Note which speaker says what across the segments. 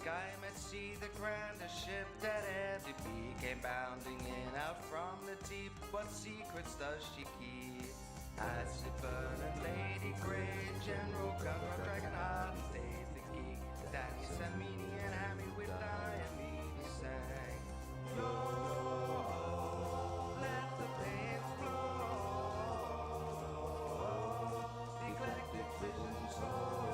Speaker 1: sky met sea, the grandest ship that ever be came bounding in out from the deep. What secrets does she keep? Acid burning Lady Grey, General Gunner, Dragonheart, and Dave the Geek, Danny Samini and Hammy with Diomede sang. Flow, let the flames flow, the eclectic vision soul.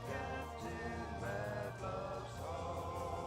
Speaker 1: Captain Mad Love's home.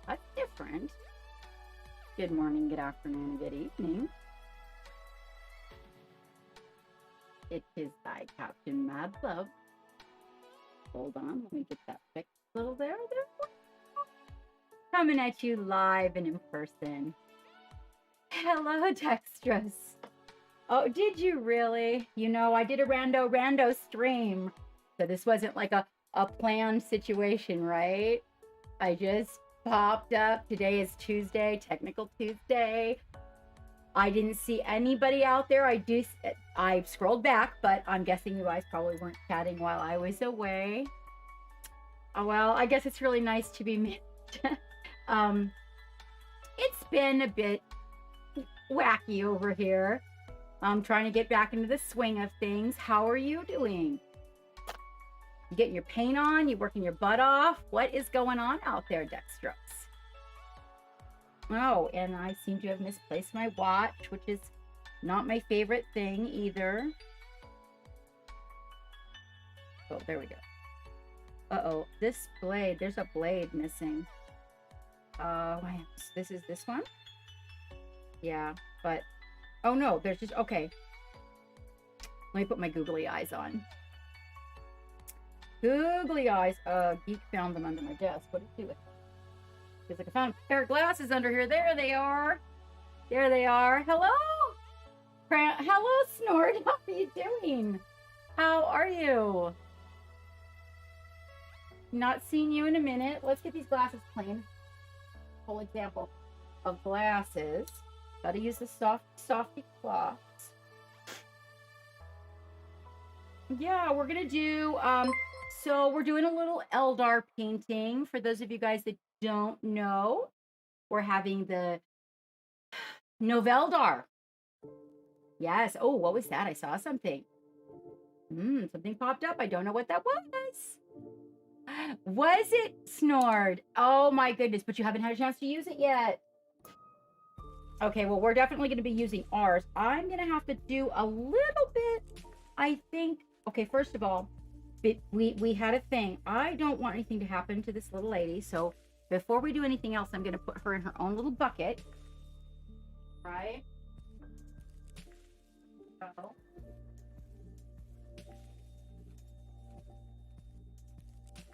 Speaker 2: That's different. Good morning, good afternoon, good evening. It is I, Captain Mad Love. Hold on, let me get that fixed a little there. Coming at you live and in person. Hello, Dextrous. Oh, did you really? You know, I did a rando stream. So this wasn't like a planned situation, right? I just popped up. Today is Tuesday, technical Tuesday. I didn't see anybody out there. I scrolled back, but I'm guessing you guys probably weren't chatting while I was away. Oh, well, I guess it's really nice to be missed. It's been a bit wacky over here. I'm trying to get back into the swing of things. How are you doing? You getting your paint on? You working your butt off? What is going on out there, Dextrous? Oh, and I seem to have misplaced my watch, which is not my favorite thing either. Oh, there we go. Uh-oh, this blade, there's a blade missing. This is this one? Yeah, but, oh no, there's just, okay. Let me put my googly eyes on. Googly eyes. Geek found them under my desk. What did he do with them? He's like, I found a pair of glasses under here. There they are. There they are. Hello. Hello, Snort. How are you doing? How are you? Not seen you in a minute. Let's get these glasses clean. Whole example of glasses. Gotta use the softy cloths. Yeah, we're gonna do, so we're doing a little Eldar painting. For those of you guys that don't know, we're having the Noveldar. Yes. Oh, what was that? I saw something. Something popped up. I don't know what that was. Was it Snord? Oh my goodness, but you haven't had a chance to use it yet. Okay, well, we're definitely going to be using ours. I'm going to have to do a little bit, I think. Okay, first of all, we had a thing. I don't want anything to happen to this little lady, so before we do anything else, I'm going to put her in her own little bucket. Right? So.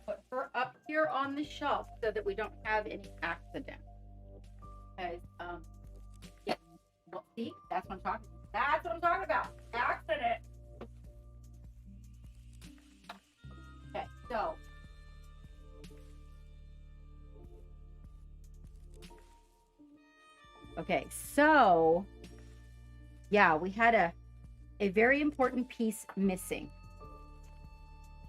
Speaker 2: Put her up here on the shelf so that we don't have any accident. Because, yeah, well, see, that's what I'm talking about. That's what I'm talking about. Accident. Okay, so. Okay, so, yeah, we had a very important piece missing.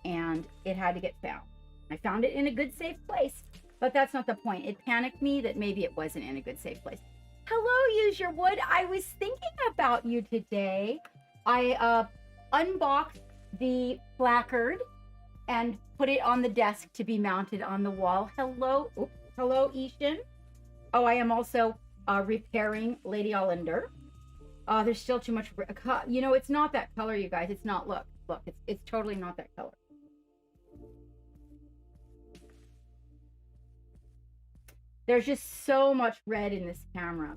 Speaker 2: And it had to get found. I found it in a good, safe place. But that's not the point. It panicked me that maybe it wasn't in a good, safe place. Hello, Use Your Wood. I was thinking about you today. I unboxed the placard and put it on the desk to be mounted on the wall. Hello. Oops. Hello, Ishan. Oh, I am also repairing Lady Allender. There's still too much. You know, it's not that color, you guys. It's not. Look. It's totally not that color. There's just so much red in this camera.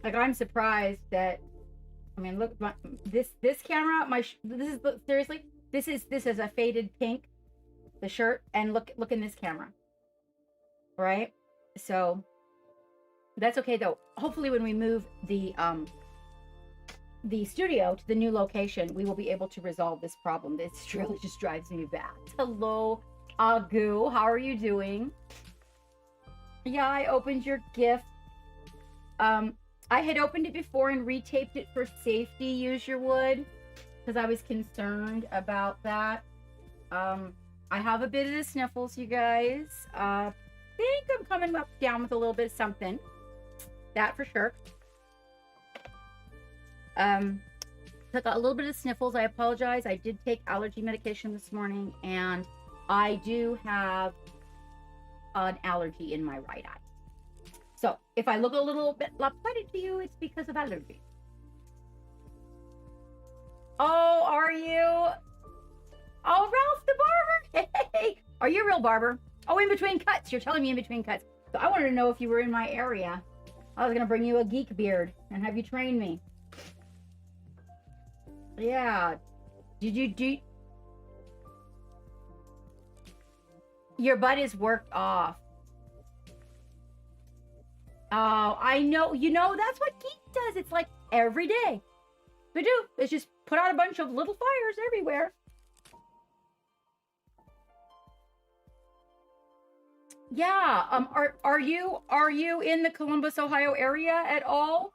Speaker 2: Like, I'm surprised that, I mean, look, this camera, seriously, this is a faded pink, the shirt, and look in this camera, right? So that's okay though. Hopefully when we move the studio to the new location, we will be able to resolve this problem. This really just drives me back. Hello, Agu, how are you doing? Yeah, I opened your gift. I had opened it before and retaped it for safety, Use Your Wood, because I was concerned about that. I have a bit of the sniffles, you guys. I think I'm coming down with a little bit of something. That for sure. I got a little bit of sniffles. I apologize. I did take allergy medication this morning, and I do have an allergy in my right eye. So if I look a little bit lopsided to you, it's because of allergy. Oh, are you? Oh, Ralph the barber. Hey, Are you a real barber? Oh, in between cuts. You're telling me in between cuts. So I wanted to know if you were in my area. I was going to bring you a geek beard and have you train me. Yeah. Did you do... Your butt is worked off. Oh, I know. You know, that's what geek does. It's like every day. We do. It's just put out a bunch of little fires everywhere. Yeah. Are you in the Columbus, Ohio area at all?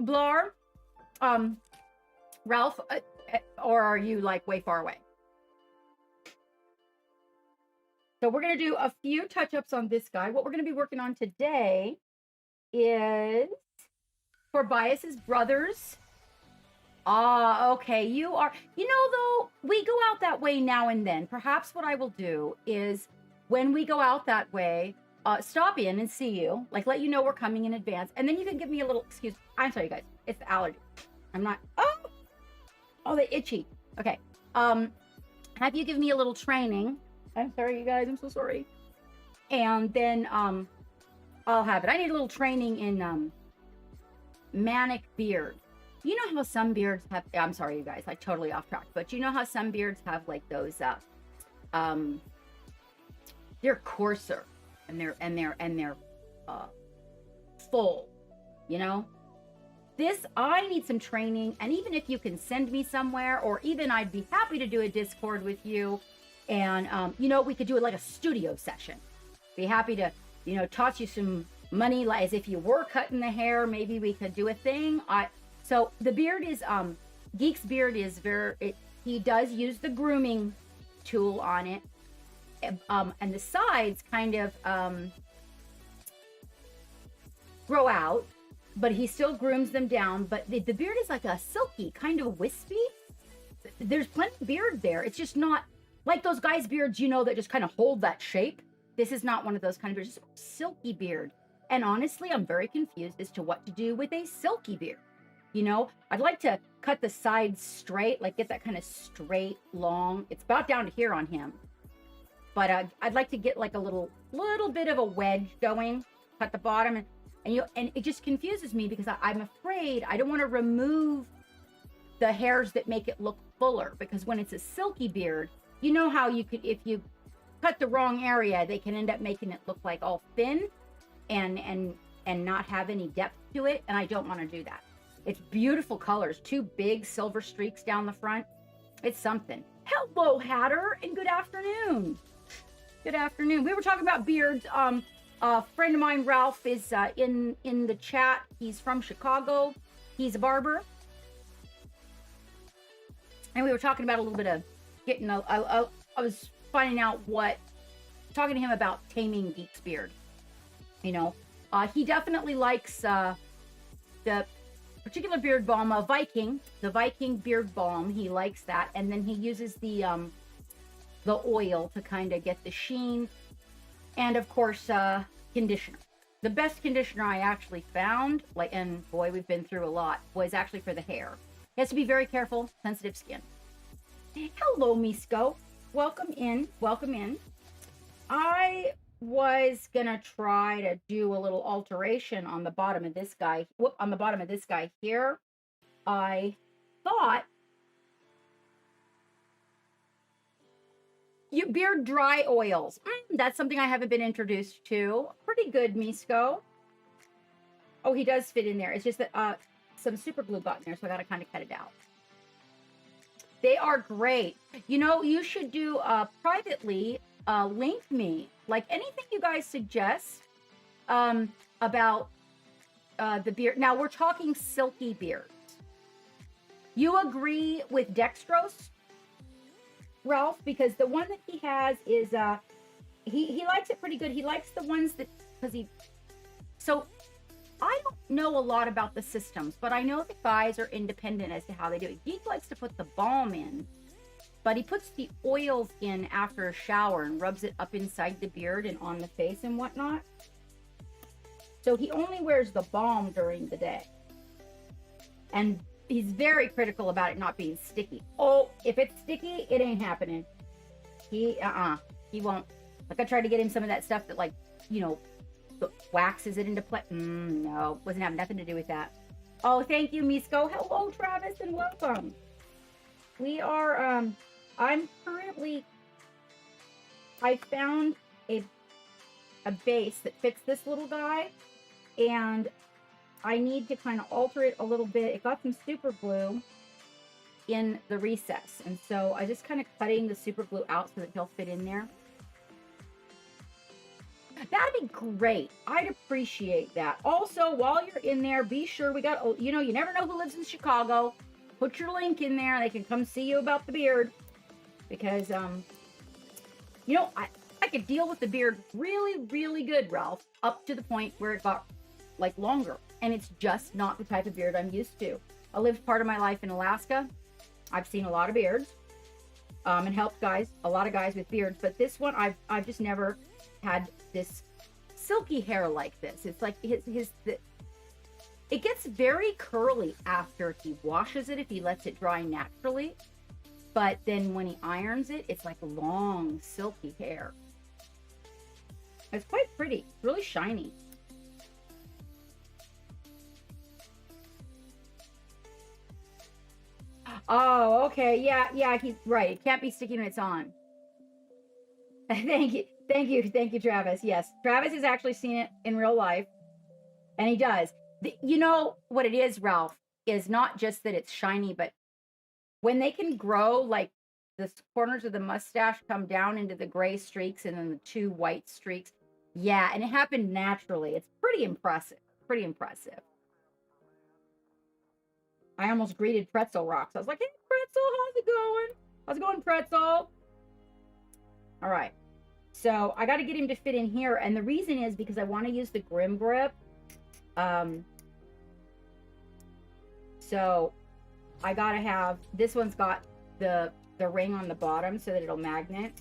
Speaker 2: Blar? Ralph, or are you like way far away? So we're going to do a few touch-ups on this guy. What we're going to be working on today is for Bias's brothers. Ah, okay. You are, you know, though, we go out that way now and then. Perhaps what I will do is when we go out that way, stop in and see you, like let you know we're coming in advance. And then you can give me a little excuse. I'm sorry, guys. It's the allergy. I'm not, oh, they itchy. Okay. Have you give me a little training. I'm sorry, you guys. I'm so sorry. And then I'll have it. I need a little training in manic beard. You know how some beards have, I'm sorry, you guys, like totally off track, but you know how some beards have like those, they're coarser and they're full, you know? This, I need some training. And even if you can send me somewhere, or even I'd be happy to do a Discord with you. And, you know, we could do it like a studio session. Be happy to, you know, toss you some money, like as if you were cutting the hair. Maybe we could do a thing. So the beard is, Geek's beard is he does use the grooming tool on it. And the sides kind of grow out, but he still grooms them down. But the beard is like a silky, kind of wispy. There's plenty of beard there. It's just not like those guys' beards, you know, that just kind of hold that shape. This is not one of those kind of beards. It's a silky beard. And honestly, I'm very confused as to what to do with a silky beard. You know, I'd like to cut the sides straight, like get that kind of straight, long. It's about down to here on him. But I'd like to get like a little bit of a wedge going, cut the bottom. And it just confuses me because I'm afraid I don't want to remove the hairs that make it look fuller. Because when it's a silky beard, you know how you could, if you cut the wrong area, they can end up making it look like all thin and not have any depth to it. And I don't want to do that. It's beautiful colors, 2 big silver streaks down the front. It's something. Hello, Hatter, and good afternoon. Good afternoon. We were talking about beards. A friend of mine, Ralph, is in the chat. He's from Chicago. He's a barber. And we were talking about a little bit of getting I was finding out talking to him about taming Geek's beard. You know, he definitely likes the particular beard balm, the Viking beard balm. He likes that. And then he uses the oil to kind of get the sheen. And of course, conditioner. The best conditioner I actually found, and boy, we've been through a lot, was actually for the hair. He has to be very careful, sensitive skin. Hello, Misko. Welcome in. Welcome in. I was gonna try to do a little alteration on the bottom of this guy. On the bottom of this guy here. I thought beard dry oils. That's something I haven't been introduced to. Pretty good, Misko. Oh, he does fit in there. It's just that some super glue got in there, so I gotta kind of cut it out. They are great. You know, you should do privately link me, like anything you guys suggest about the beard. Now we're talking silky beards. You agree with dextrose, Ralph? Because the one that he has is he likes it pretty good. He likes the ones that so I don't know a lot about the systems, but I know the guys are independent as to how they do it. Geek likes to put the balm in, but he puts the oils in after a shower and rubs it up inside the beard and on the face and whatnot. So he only wears the balm during the day. And he's very critical about it not being sticky. Oh, if it's sticky, it ain't happening. he won't. Like, I tried to get him some of that stuff that, like, you know, waxes it into place. No, wasn't having nothing to do with that. Oh, thank you, Misko. Hello, Travis, and welcome. We are, I'm currently, I found a base that fits this little guy, and I need to kind of alter it a little bit. It got some super glue in the recess, and so I just kind of cutting the super glue out so that he'll fit in there. That'd be great. I'd appreciate that. Also, while you're in there, be sure we got, you know, you never know who lives in Chicago. Put your link in there. They can come see you about the beard. Because, you know, I could deal with the beard really, really good, Ralph, up to the point where it got, like, longer. And it's just not the type of beard I'm used to. I lived part of my life in Alaska. I've seen a lot of beards. And helped a lot of guys with beards. But this one, I've just never had this silky hair like this. It's like it gets very curly after he washes it, if he lets it dry naturally. But then when he irons it, it's like long, silky hair. It's quite pretty. It's really shiny. Oh, okay. Yeah, he's right. It can't be sticky when it's on. Thank you, Travis. Yes, Travis has actually seen it in real life, and he does. You know what it is, Ralph, is not just that it's shiny, but when they can grow, like the corners of the mustache come down into the gray streaks and then the 2 white streaks. Yeah, and it happened naturally. It's pretty impressive. Pretty impressive. I almost greeted Pretzel Rocks. I was like, hey, Pretzel, how's it going? How's it going, Pretzel? All right. So I got to get him to fit in here. And the reason is because I want to use the Grim Grip. So I got to have, this one's got the ring on the bottom so that it'll magnet.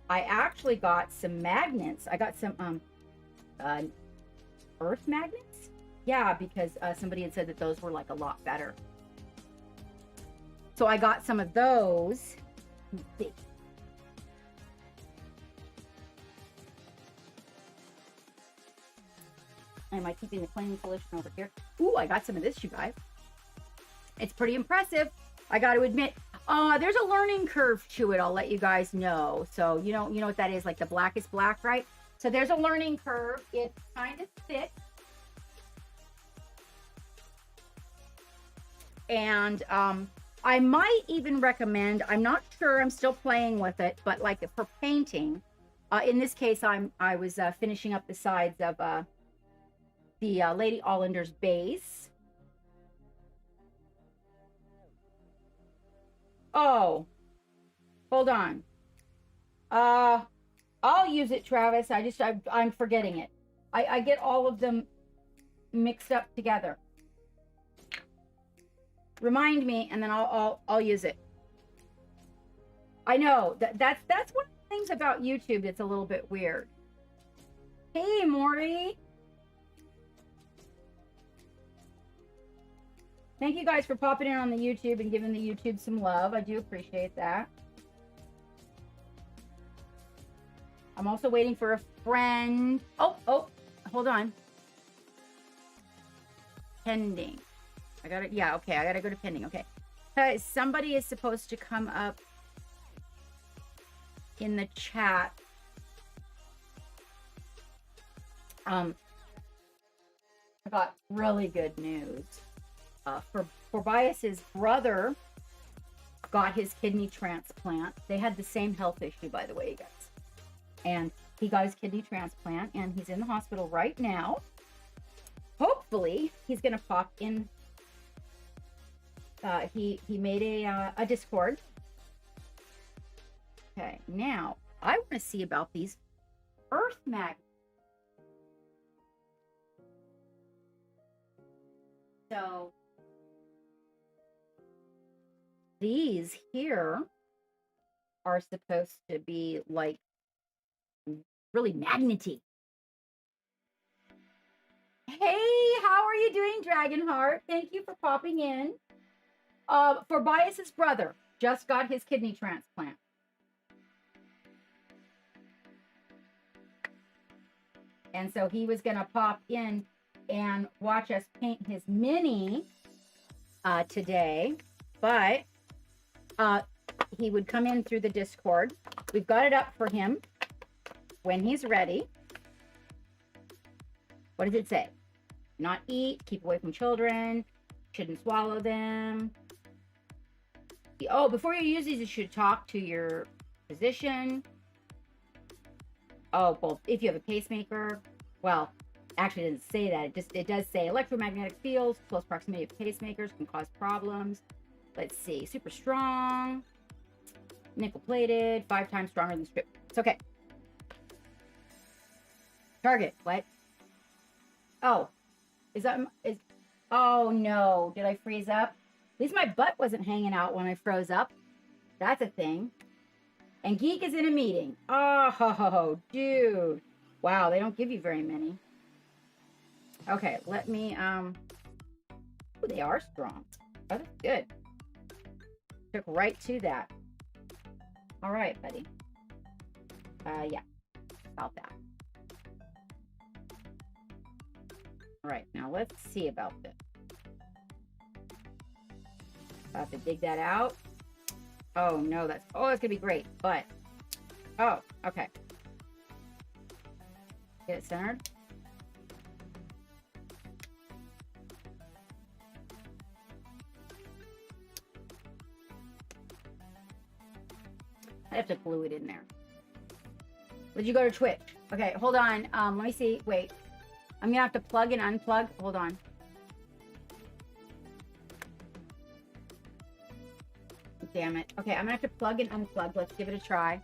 Speaker 2: I actually got some magnets. I got some earth magnets. Yeah, because somebody had said that those were like a lot better. So I got some of those. Let's see. Am I keeping the cleaning solution over here? Ooh, I got some of this, you guys. It's pretty impressive. I got to admit, there's a learning curve to it. I'll let you guys know. So you know what that is, like the black is black, right? So there's a learning curve. It's kind of thick. And I might even recommend, I'm not sure, I'm still playing with it, but like for painting, in this case, I was finishing up the sides of the Lady Allender's base. Oh, hold on. I'll use it, Travis. I'm forgetting it. I get all of them mixed up together. Remind me, and then I'll use it. I know that's one of the things about YouTube that's a little bit weird. Hey, Maury. Thank you guys for popping in on the YouTube and giving the YouTube some love. I do appreciate that. I'm also waiting for a friend. Oh, hold on. Pending. I got it. Yeah, okay. I got to go to pending. Okay. Somebody is supposed to come up in the chat. I got really good news. For Bias's brother got his kidney transplant. They had the same health issue, by the way, you guys. And he got his kidney transplant, and he's in the hospital right now. Hopefully, he's going to pop in. He made a Discord. Okay, now I want to see about these earth magnets. So these here are supposed to be like really magnety. Hey, how are you doing, Dragonheart? Thank you for popping in. For Bias's brother, just got his kidney transplant. And so he was going to pop in and watch us paint his mini today. But he would come in through the Discord. We've got it up for him when he's ready. What does it say? Not eat, keep away from children, shouldn't swallow them. Oh, before you use these, you should talk to your physician. Oh, well, if you have a pacemaker. Well, actually it doesn't say that. It does say electromagnetic fields, close proximity of pacemakers can cause problems. Let's see, super strong, nickel plated, 5 times stronger than strip. It's okay. Target, what? Oh, oh no, did I freeze up? At least my butt wasn't hanging out when I froze up. That's a thing. And Geek is in a meeting. Oh, dude. Wow, they don't give you very many. Okay, let me, oh, they are strong. Oh, that's good. Took right to that. All right, buddy. Yeah, about that. All right, now let's see about this. I have to dig that out. Oh no, that's gonna be great. But oh, okay. Get it centered. I have to glue it in there. Did you go to Twitch? Okay, hold on. Let me see. Wait. I'm gonna have to plug and unplug. Hold on. Damn it. Okay, I'm gonna have to plug and unplug. Let's give it a try.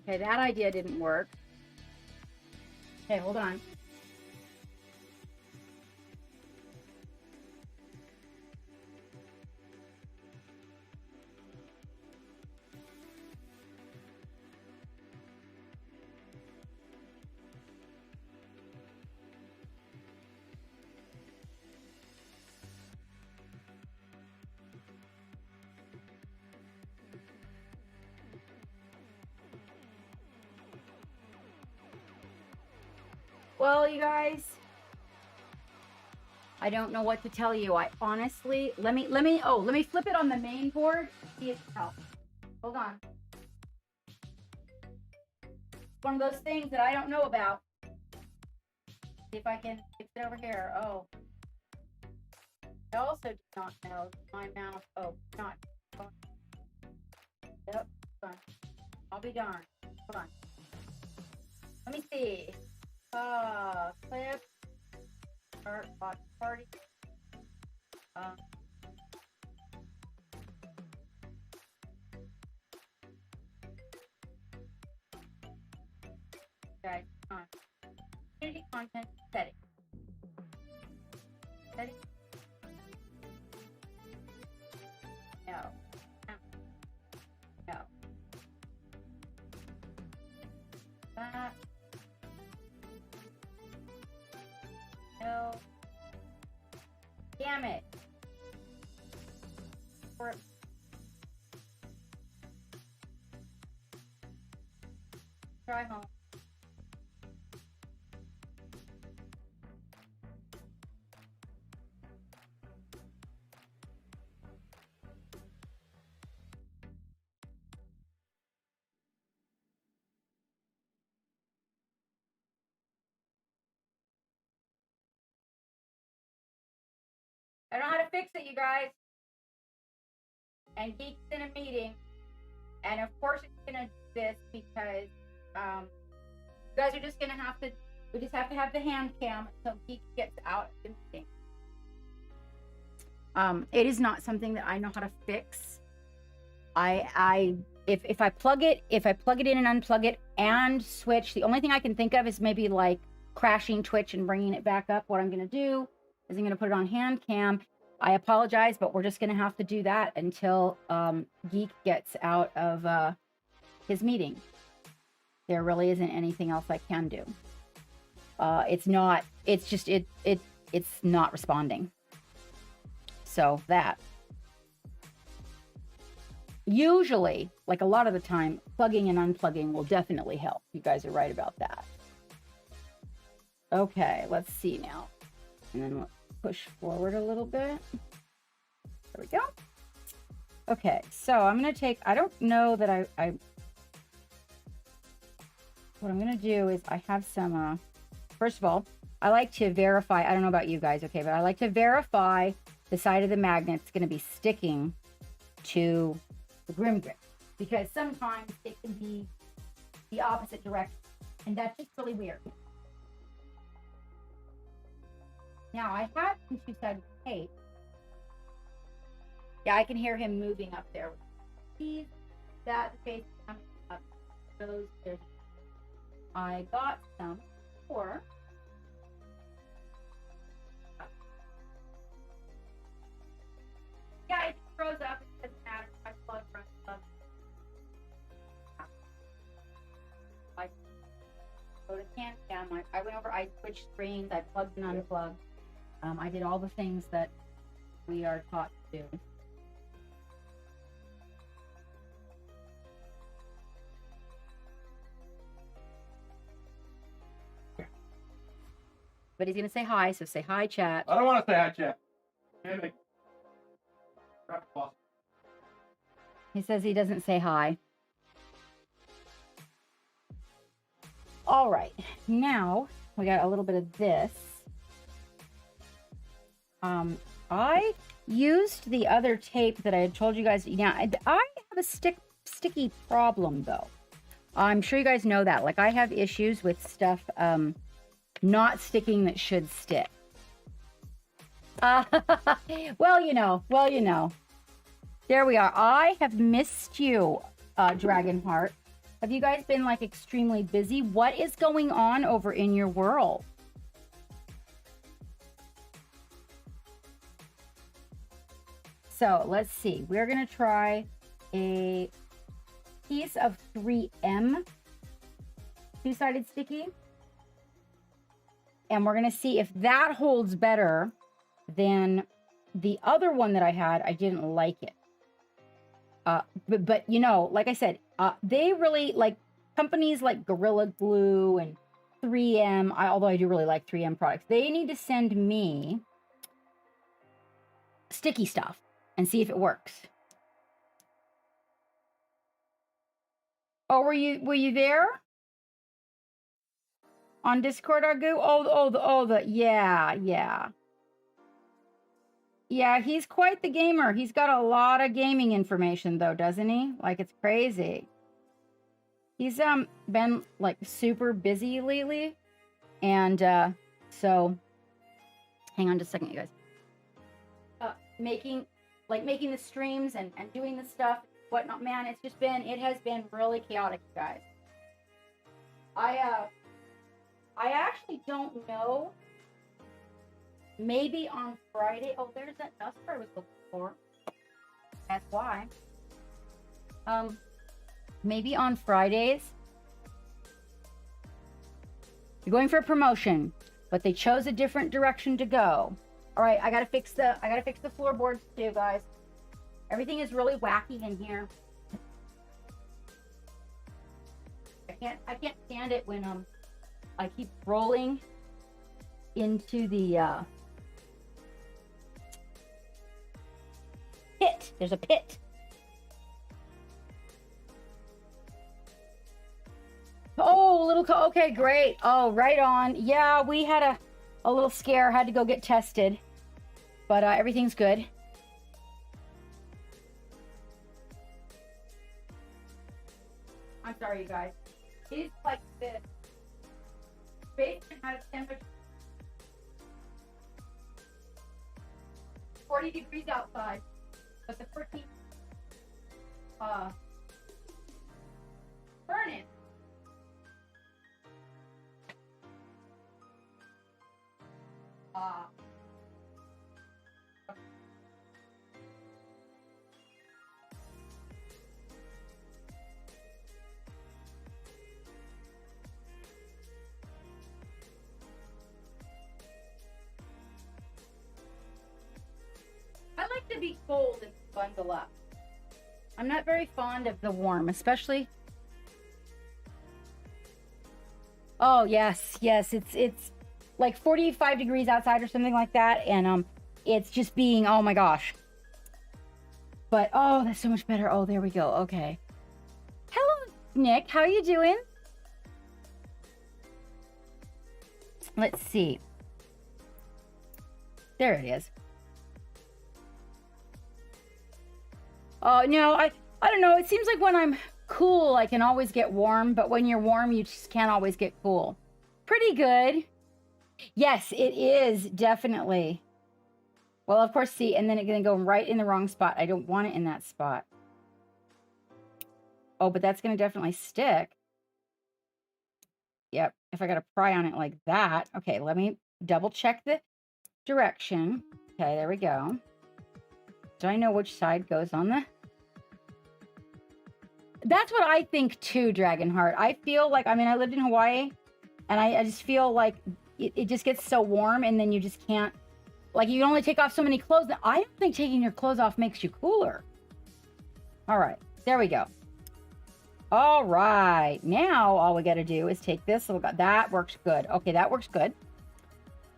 Speaker 2: Okay, that idea didn't work. Okay, hold on. Well, you guys, I don't know what to tell you. I honestly, let me flip it on the main board. See if it helps. Hold on. It's one of those things that I don't know about. See if I can fix it over here. Oh. I also do not know my mouse. Oh, not. Yep, fine. I'll be darned. Hold on. Let me see. Clip. Start box party. Guys, community content setting. Setting. No. No. That. No. Damn it. Try home. I don't know how to fix it, you guys. And Geek's in a meeting. And of course it's gonna do this because you guys are just gonna have to, we just have to have the hand cam until Geek gets out of the meeting. It is not something that I know how to fix. If I plug it in and unplug it and switch, the only thing I can think of is maybe like crashing Twitch and bringing it back up. What I'm gonna do is I'm gonna put it on hand cam. I apologize, but we're just gonna have to do that until Geek gets out of his meeting. There really isn't anything else I can do. It's not responding. So that. Usually, like a lot of the time, plugging and unplugging will definitely help. You guys are right about that. Okay, let's see now. And then we'll push forward a little bit. There we go. Okay, so I'm going to take, I don't know that what I'm going to do is I have some, first of all, I like to verify, I don't know about you guys, okay, but I like to verify the side of the magnet's going to be sticking to the Grim Grip, because sometimes it can be the opposite direction, and that's just really weird. Now, I have some two-sided tape. Yeah, I can hear him moving up there. See that the face coming up. There's, I got some for. Yeah, it froze up. It doesn't matter. I plug, run, plug. I go to can cam. I went over. I switched screens. I plugged and unplugged. I did all the things that we are taught to do. But he's going to say hi, so say hi, chat.
Speaker 3: I don't want to say hi, chat.
Speaker 2: He says he doesn't say hi. All right, now we got a little bit of this. I used the other tape that I had told you guys. Now, I have a sticky problem, though. I'm sure you guys know that. Like, I have issues with stuff not sticking that should stick. Well, you know. There we are. I have missed you, Dragonheart. Have you guys been, like, extremely busy? What is going on over in your world? So, let's see. We're going to try a piece of 3M two-sided sticky. And we're going to see if that holds better than the other one that I had. I didn't like it. But you know, like I said, they really, like, companies like Gorilla Glue and 3M, although I do really like 3M products, they need to send me sticky stuff and see if it works. Oh, were you there? On Discord, Argu? Yeah. Yeah, he's quite the gamer. He's got a lot of gaming information, though, doesn't he? Like, it's crazy. He's been, like, super busy lately. And so, hang on just a second, you guys. Making the streams and doing the stuff, whatnot. Man, it has been really chaotic, you guys. I actually don't know. Maybe on Friday. Oh, there's that dust I was looking for. That's why. Maybe on Fridays. You're going for a promotion, but they chose a different direction to go. All right, I gotta fix the floorboards too, guys. Everything is really wacky in here. I can't stand it when I keep rolling into the pit. There's a pit. Oh, okay, great. Oh, right on. Yeah, we had a little scare. Had to go get tested, but everything's good. I'm sorry, you guys. It's like this. Basement has temperature 40 degrees outside, but the freaking furnace to be cold and bundle up. I'm not very fond of the warm, especially. Oh, yes. It's like 45 degrees outside or something like that. And it's just being, oh my gosh. But, oh, that's so much better. Oh, there we go. Okay. Hello, Nick. How are you doing? Let's see. There it is. Oh, no, I don't know. It seems like when I'm cool, I can always get warm. But when you're warm, you just can't always get cool. Pretty good. Yes, it is. Definitely. Well, of course, see, and then it's going to go right in the wrong spot. I don't want it in that spot. Oh, but that's going to definitely stick. Yep, if I got to pry on it like that. Okay, let me double check the direction. Okay, there we go. Do I know which side goes on the... That's what I think too, Dragonheart. I feel like, I mean, I lived in Hawaii, and I just feel like it just gets so warm, and then you just can't... Like, you can only take off so many clothes. I don't think taking your clothes off makes you cooler. All right. There we go. All right. Now, all we got to do is take this. So that works good. Okay, that works good.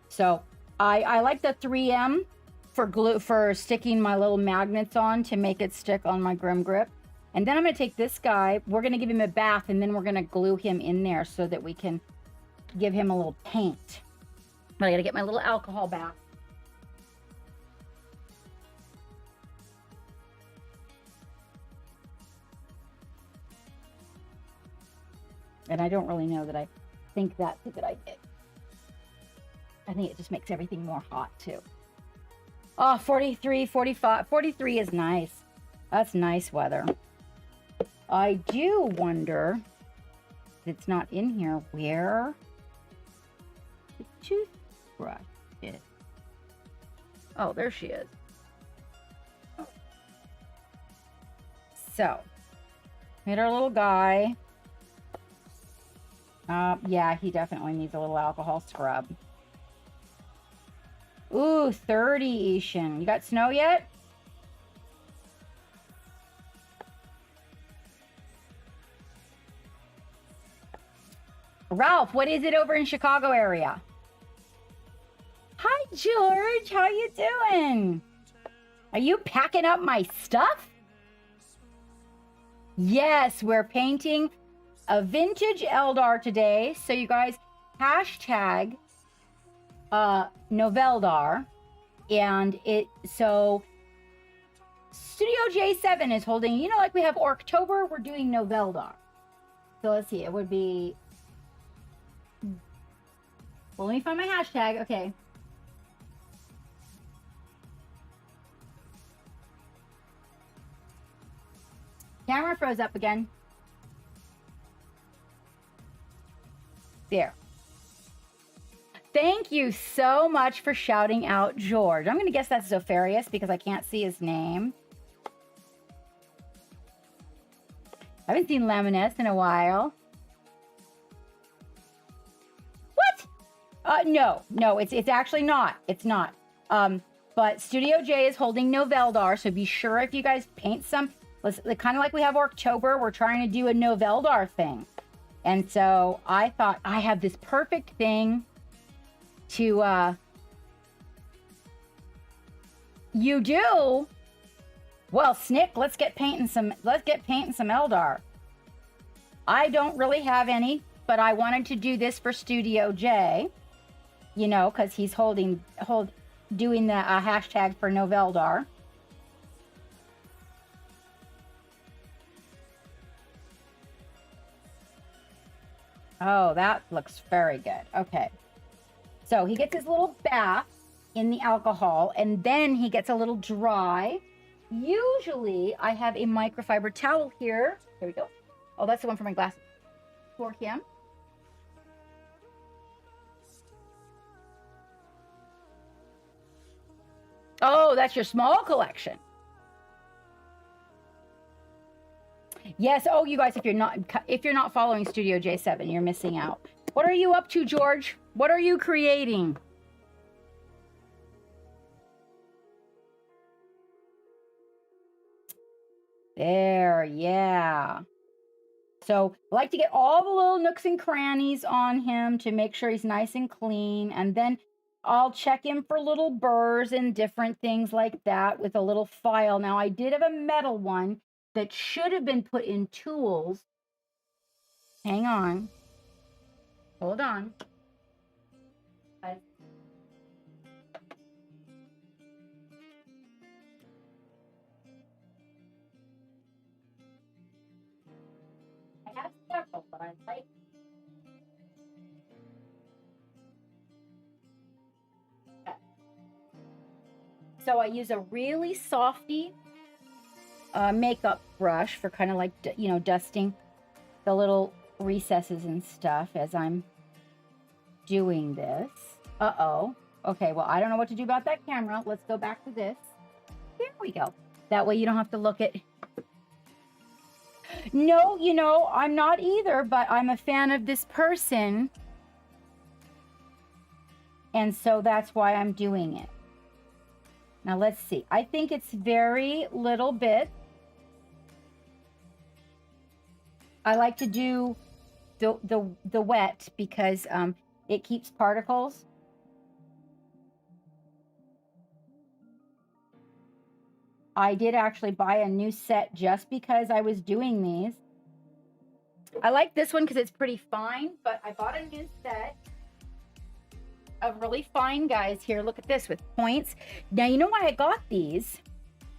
Speaker 2: So, I like the 3M for glue, for sticking my little magnets on to make it stick on my Grim Grip. And then I'm going to take this guy. We're going to give him a bath, and then we're going to glue him in there so that we can give him a little paint. But I got to get my little alcohol bath. And I don't really know that I think that's a good idea. I think it just makes everything more hot, too. Oh, 43, 45. 43 is nice. That's nice weather. I do wonder, if it's not in here, where the toothbrush is. Oh, there she is. Oh. So, hit our little guy. Yeah, he definitely needs a little alcohol scrub. Ooh, 30, Ishan. You got snow yet? Ralph, what is it over in Chicago area? Hi, George. How you doing? Are you packing up my stuff? Yes, we're painting a vintage Eldar today. So you guys, hashtag Noveldar. And so Studio J7 is holding, you know, like we have Orktober, we're doing Noveldar. So let's see, it would be, well, let me find my hashtag. Okay. Camera froze up again. There. Thank you so much for shouting out George. I'm going to guess that's Zofarius because I can't see his name. I haven't seen Laminus in a while. What? No, it's actually not. It's not. But Studio J is holding Noveldar, so be sure if you guys paint some, kind of like we have Orktober, we're trying to do a Noveldar thing. And so I thought I have this perfect thing to, you do? Well, Snick, let's get painting some Eldar. I don't really have any, but I wanted to do this for Studio J, you know, because he's doing the hashtag for Noveldar. Oh, that looks very good. Okay. So he gets his little bath in the alcohol, and then he gets a little dry. Usually, I have a microfiber towel here. There we go. Oh, that's the one for my glasses. For him. Oh, that's your small collection. Yes. Oh, you guys, if you're not following Studio J7, you're missing out. What are you up to, George? What are you creating? There, yeah. So I like to get all the little nooks and crannies on him to make sure he's nice and clean. And then I'll check him for little burrs and different things like that with a little file. Now, I did have a metal one that should have been put in tools. Hang on. Hold on. I have several, but I like. So I use a really softy makeup brush for kind of like, you know, dusting the little recesses and stuff as I'm doing this. Uh-oh. Okay, well, I don't know what to do about that camera. Let's go back to this. There we go. That way you don't have to look at... No, you know, I'm not either, but I'm a fan of this person. And so that's why I'm doing it. Now, let's see. I think it's very little bit. I like to do the wet because it keeps particles. I did actually buy a new set just because I was doing these. I like this one because it's pretty fine, but I bought a new set of really fine guys here. Look at this with points. Now, you know why I got these?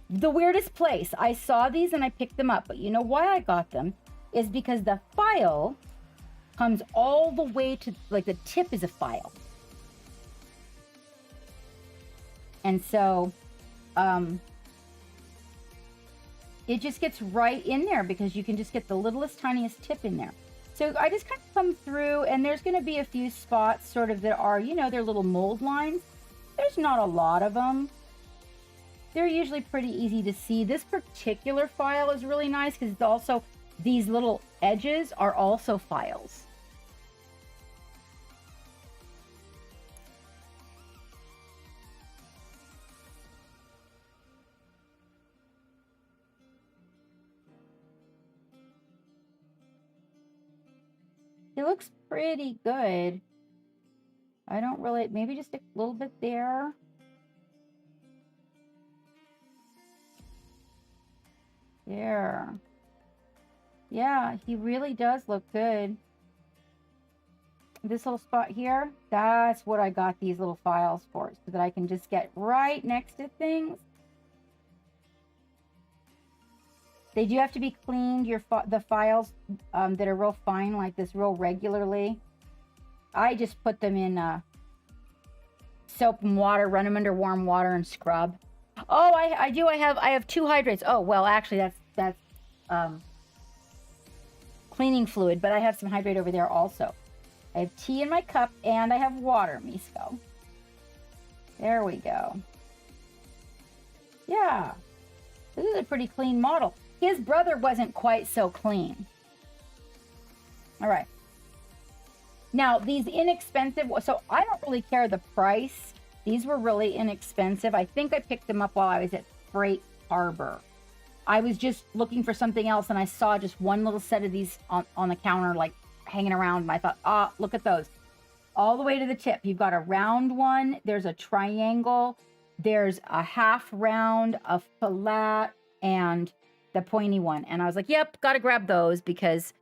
Speaker 2: The weirdest place. I saw these and I picked them up, but you know why I got them is because the file comes all the way to, like, the tip is a file. And so, it just gets right in there because you can just get the littlest, tiniest tip in there. So I just kind of come through, and there's going to be a few spots sort of that are, you know, they're little mold lines. There's not a lot of them. They're usually pretty easy to see. This particular file is really nice because it's also, these little edges are also files. It looks pretty good. I don't really, maybe just a little bit there. There. Yeah, he really does look good. This little spot here, that's what I got these little files for, so that I can just get right next to things. They do have to be cleaned, the files that are real fine like this real regularly. I just put them in soap and water, run them under warm water and scrub. Oh, I do. I have 2 hydrates. Oh, well, actually that's cleaning fluid, but I have some hydrate over there also. I have tea in my cup and I have water, Misko. There we go. Yeah. This is a pretty clean model. His brother wasn't quite so clean. All right. Now, these inexpensive, so I don't really care the price. These were really inexpensive. I think I picked them up while I was at Freight Harbor. I was just looking for something else, and I saw just one little set of these on the counter, like hanging around, and I thought, ah, look at those. All the way to the tip. You've got a round one. There's a triangle. There's a half round, a flat, and the pointy one. And I was like, yep, got to grab those because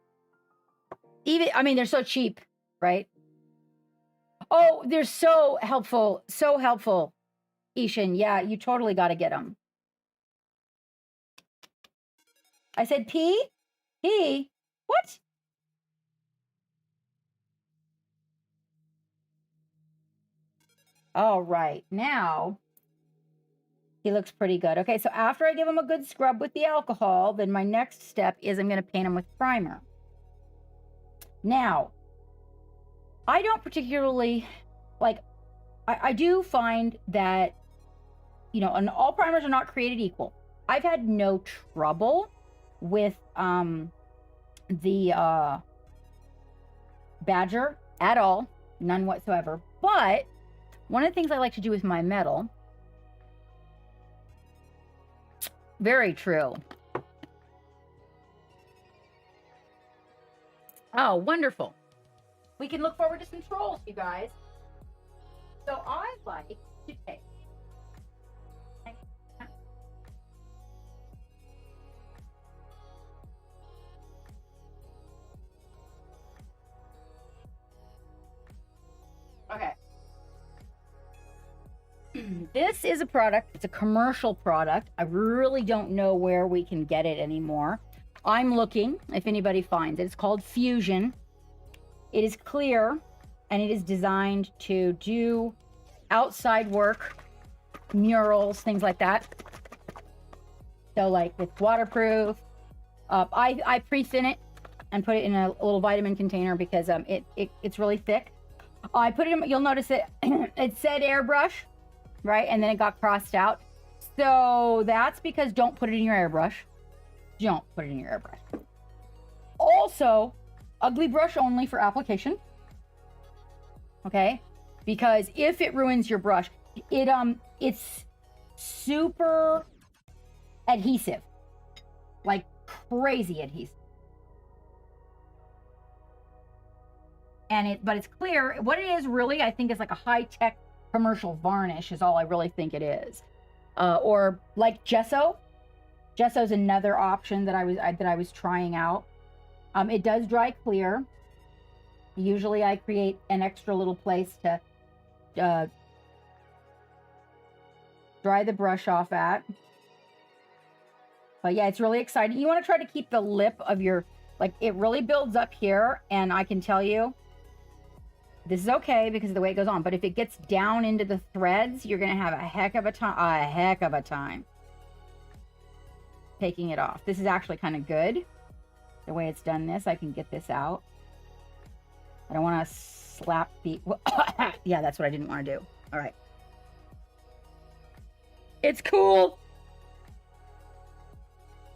Speaker 2: even, I mean, they're so cheap, right? Oh, they're so helpful. So helpful, Ishan. Yeah, you totally got to get them. I said, P? P? What? All right, now he looks pretty good. Okay, so after I give him a good scrub with the alcohol, then my next step is I'm going to paint him with primer. Now, I don't particularly, like, I do find that, you know, and all primers are not created equal. I've had no trouble with the Badger at all, none whatsoever. But one of the things I like to do with my metal, very true. Oh, wonderful. We can look forward to some trolls, you guys. So I like to take. Okay. This is a product, it's a commercial product. I really don't know where we can get it anymore. I'm looking if anybody finds it. It's called Fusion. It is clear and it is designed to do outside work, murals, things like that. So like it's waterproof. I pre-thin it and put it in a little vitamin container because it's really thick. I put it in, you'll notice it, it said airbrush, right? And then it got crossed out. So that's because don't put it in your airbrush. Don't put it in your airbrush. Also, ugly brush only for application. Okay? Because if it ruins your brush, it's super adhesive. Like crazy adhesive. And but it's clear. What it is really, I think, is like a high-tech commercial varnish is all I really think it is. Or like gesso. Gesso is another option that I was trying out. It does dry clear. Usually I create an extra little place to dry the brush off at. But yeah, it's really exciting. You want to try to keep the lip of your, like, it really builds up here, and I can tell you this is okay because of the way it goes on. But if it gets down into the threads, you're going to have a heck of a time taking it off. This is actually kind of good. The way it's done this, I can get this out. I don't want to slap the... yeah, that's what I didn't want to do. All right. It's cool.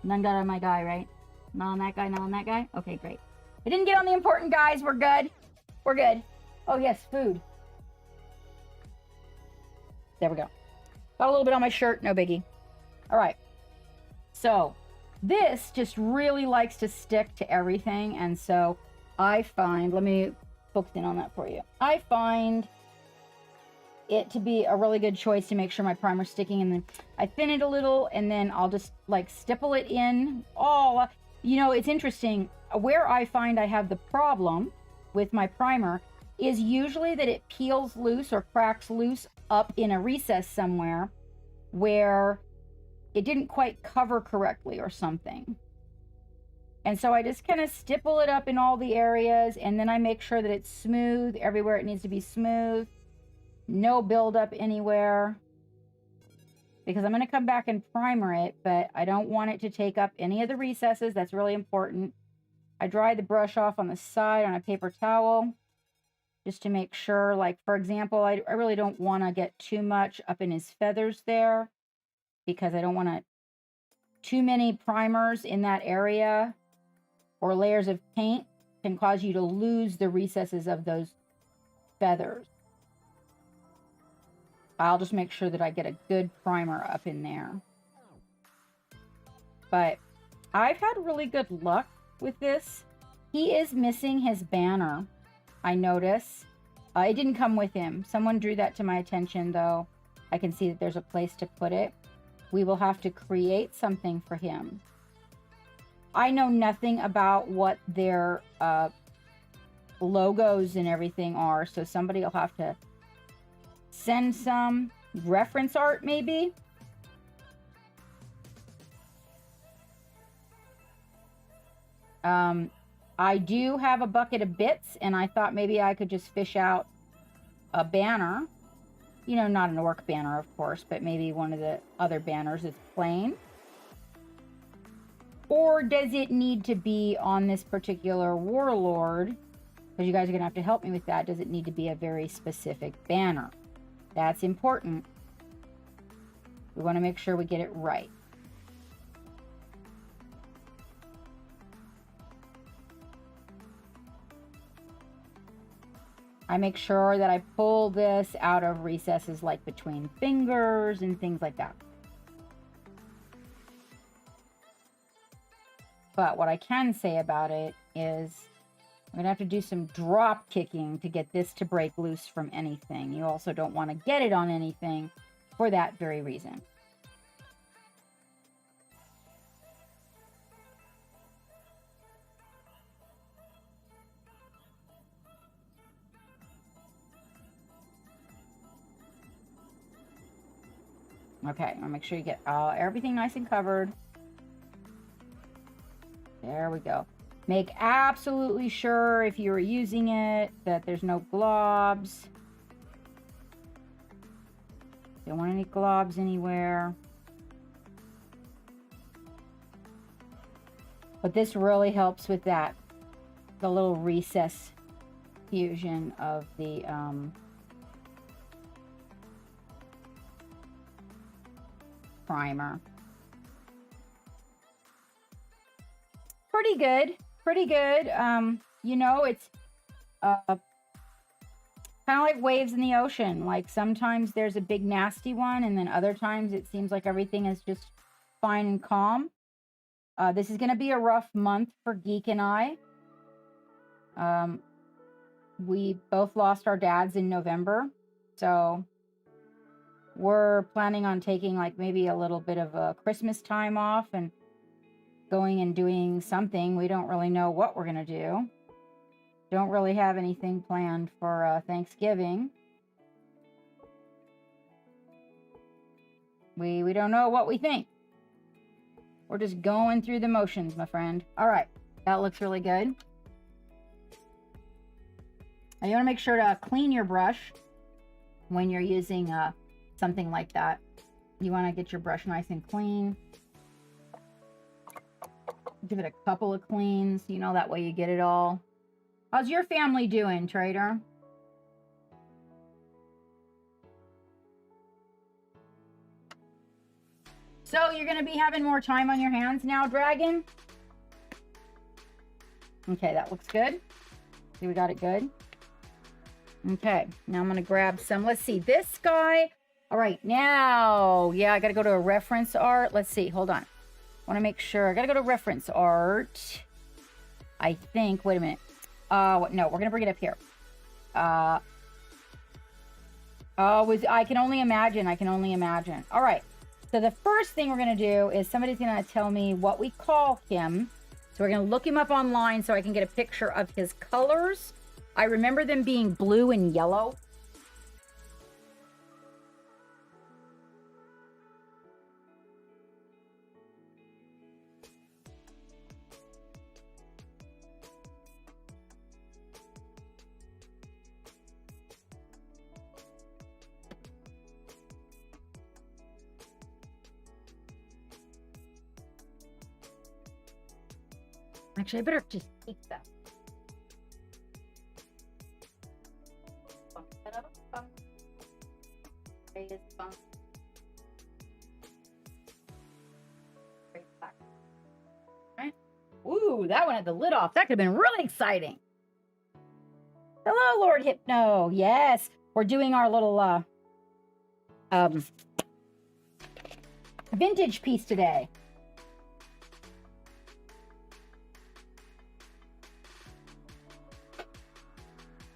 Speaker 2: None got on my guy, right? Not on that guy, not on that guy? Okay, great. It didn't get on the important guys. We're good. We're good. Oh, yes, food. There we go. Got a little bit on my shirt. No biggie. All right. So this just really likes to stick to everything. And so I find, let me focus in on that for you. I find it to be a really good choice to make sure my primer's sticking. And then I thin it a little and then I'll just like stipple it in. Oh, you know, it's interesting. Where I find I have the problem with my primer is usually that it peels loose or cracks loose up in a recess somewhere where it didn't quite cover correctly or something. And so I just kind of stipple it up in all the areas, and then I make sure that it's smooth everywhere it needs to be smooth. No buildup anywhere. Because I'm going to come back and primer it, but I don't want it to take up any of the recesses. That's really important. I dry the brush off on the side on a paper towel just to make sure, like, for example, I really don't want to get too much up in his feathers there because I don't want too many primers in that area or layers of paint can cause you to lose the recesses of those feathers. I'll just make sure that I get a good primer up in there. But I've had really good luck with this. He is missing his banner, I notice. It didn't come with him. Someone drew that to my attention, though. I can see that there's a place to put it. We will have to create something for him. I know nothing about what their logos and everything are, so somebody will have to send some reference art, maybe. I do have a bucket of bits, and I thought maybe I could just fish out a banner. You know, not an orc banner, of course, but maybe one of the other banners is plain. Or does it need to be on this particular warlord? Because you guys are going to have to help me with that. Does it need to be a very specific banner? That's important. We want to make sure we get it right. I make sure that I pull this out of recesses like between fingers and things like that. But what I can say about it is We're gonna have to do some drop kicking to get this to break loose from anything. You also don't want to get it on anything for that very reason. Okay, I'll make sure you get everything nice and covered. There we go. Make absolutely sure if you are using it that there's no globs. Don't want any globs anywhere. But this really helps with that, the little recess fusion of the primer. Pretty good. Pretty good. You know, it's kind of like waves in the ocean. Like sometimes there's a big nasty one, and then other times it seems like everything is just fine and calm. This is going to be a rough month for Geek and I. We both lost our dads in November, so we're planning on taking like maybe a little bit of a Christmas time off and going and doing something. We don't really know what we're going to do. Don't really have anything planned for Thanksgiving. We don't know what we think. We're just going through the motions, my friend. All right, that looks really good. Now you want to make sure to clean your brush when you're using something like that. You want to get your brush nice and clean. Give it a couple of cleans, you know, that way you get it all. How's your family doing, Trader? So you're going to be having more time on your hands now, Dragon? Okay, that looks good. See, we got it good. Okay, now I'm going to grab some. Let's see, this guy. All right, now, yeah, I got to go to a reference art. Let's see, hold on. I want to make sure. I got to go to reference art. I think, wait a minute. No, we're going to bring it up here. I can only imagine. I can only imagine. All right. So the first thing we're going to do is somebody's going to tell me what we call him. So we're going to look him up online so I can get a picture of his colors. I remember them being blue and yellow. Actually, I better just take that. Ooh, that one had the lid off. That could have been really exciting. Hello, Lord Hypno. Yes, we're doing our little vintage piece today.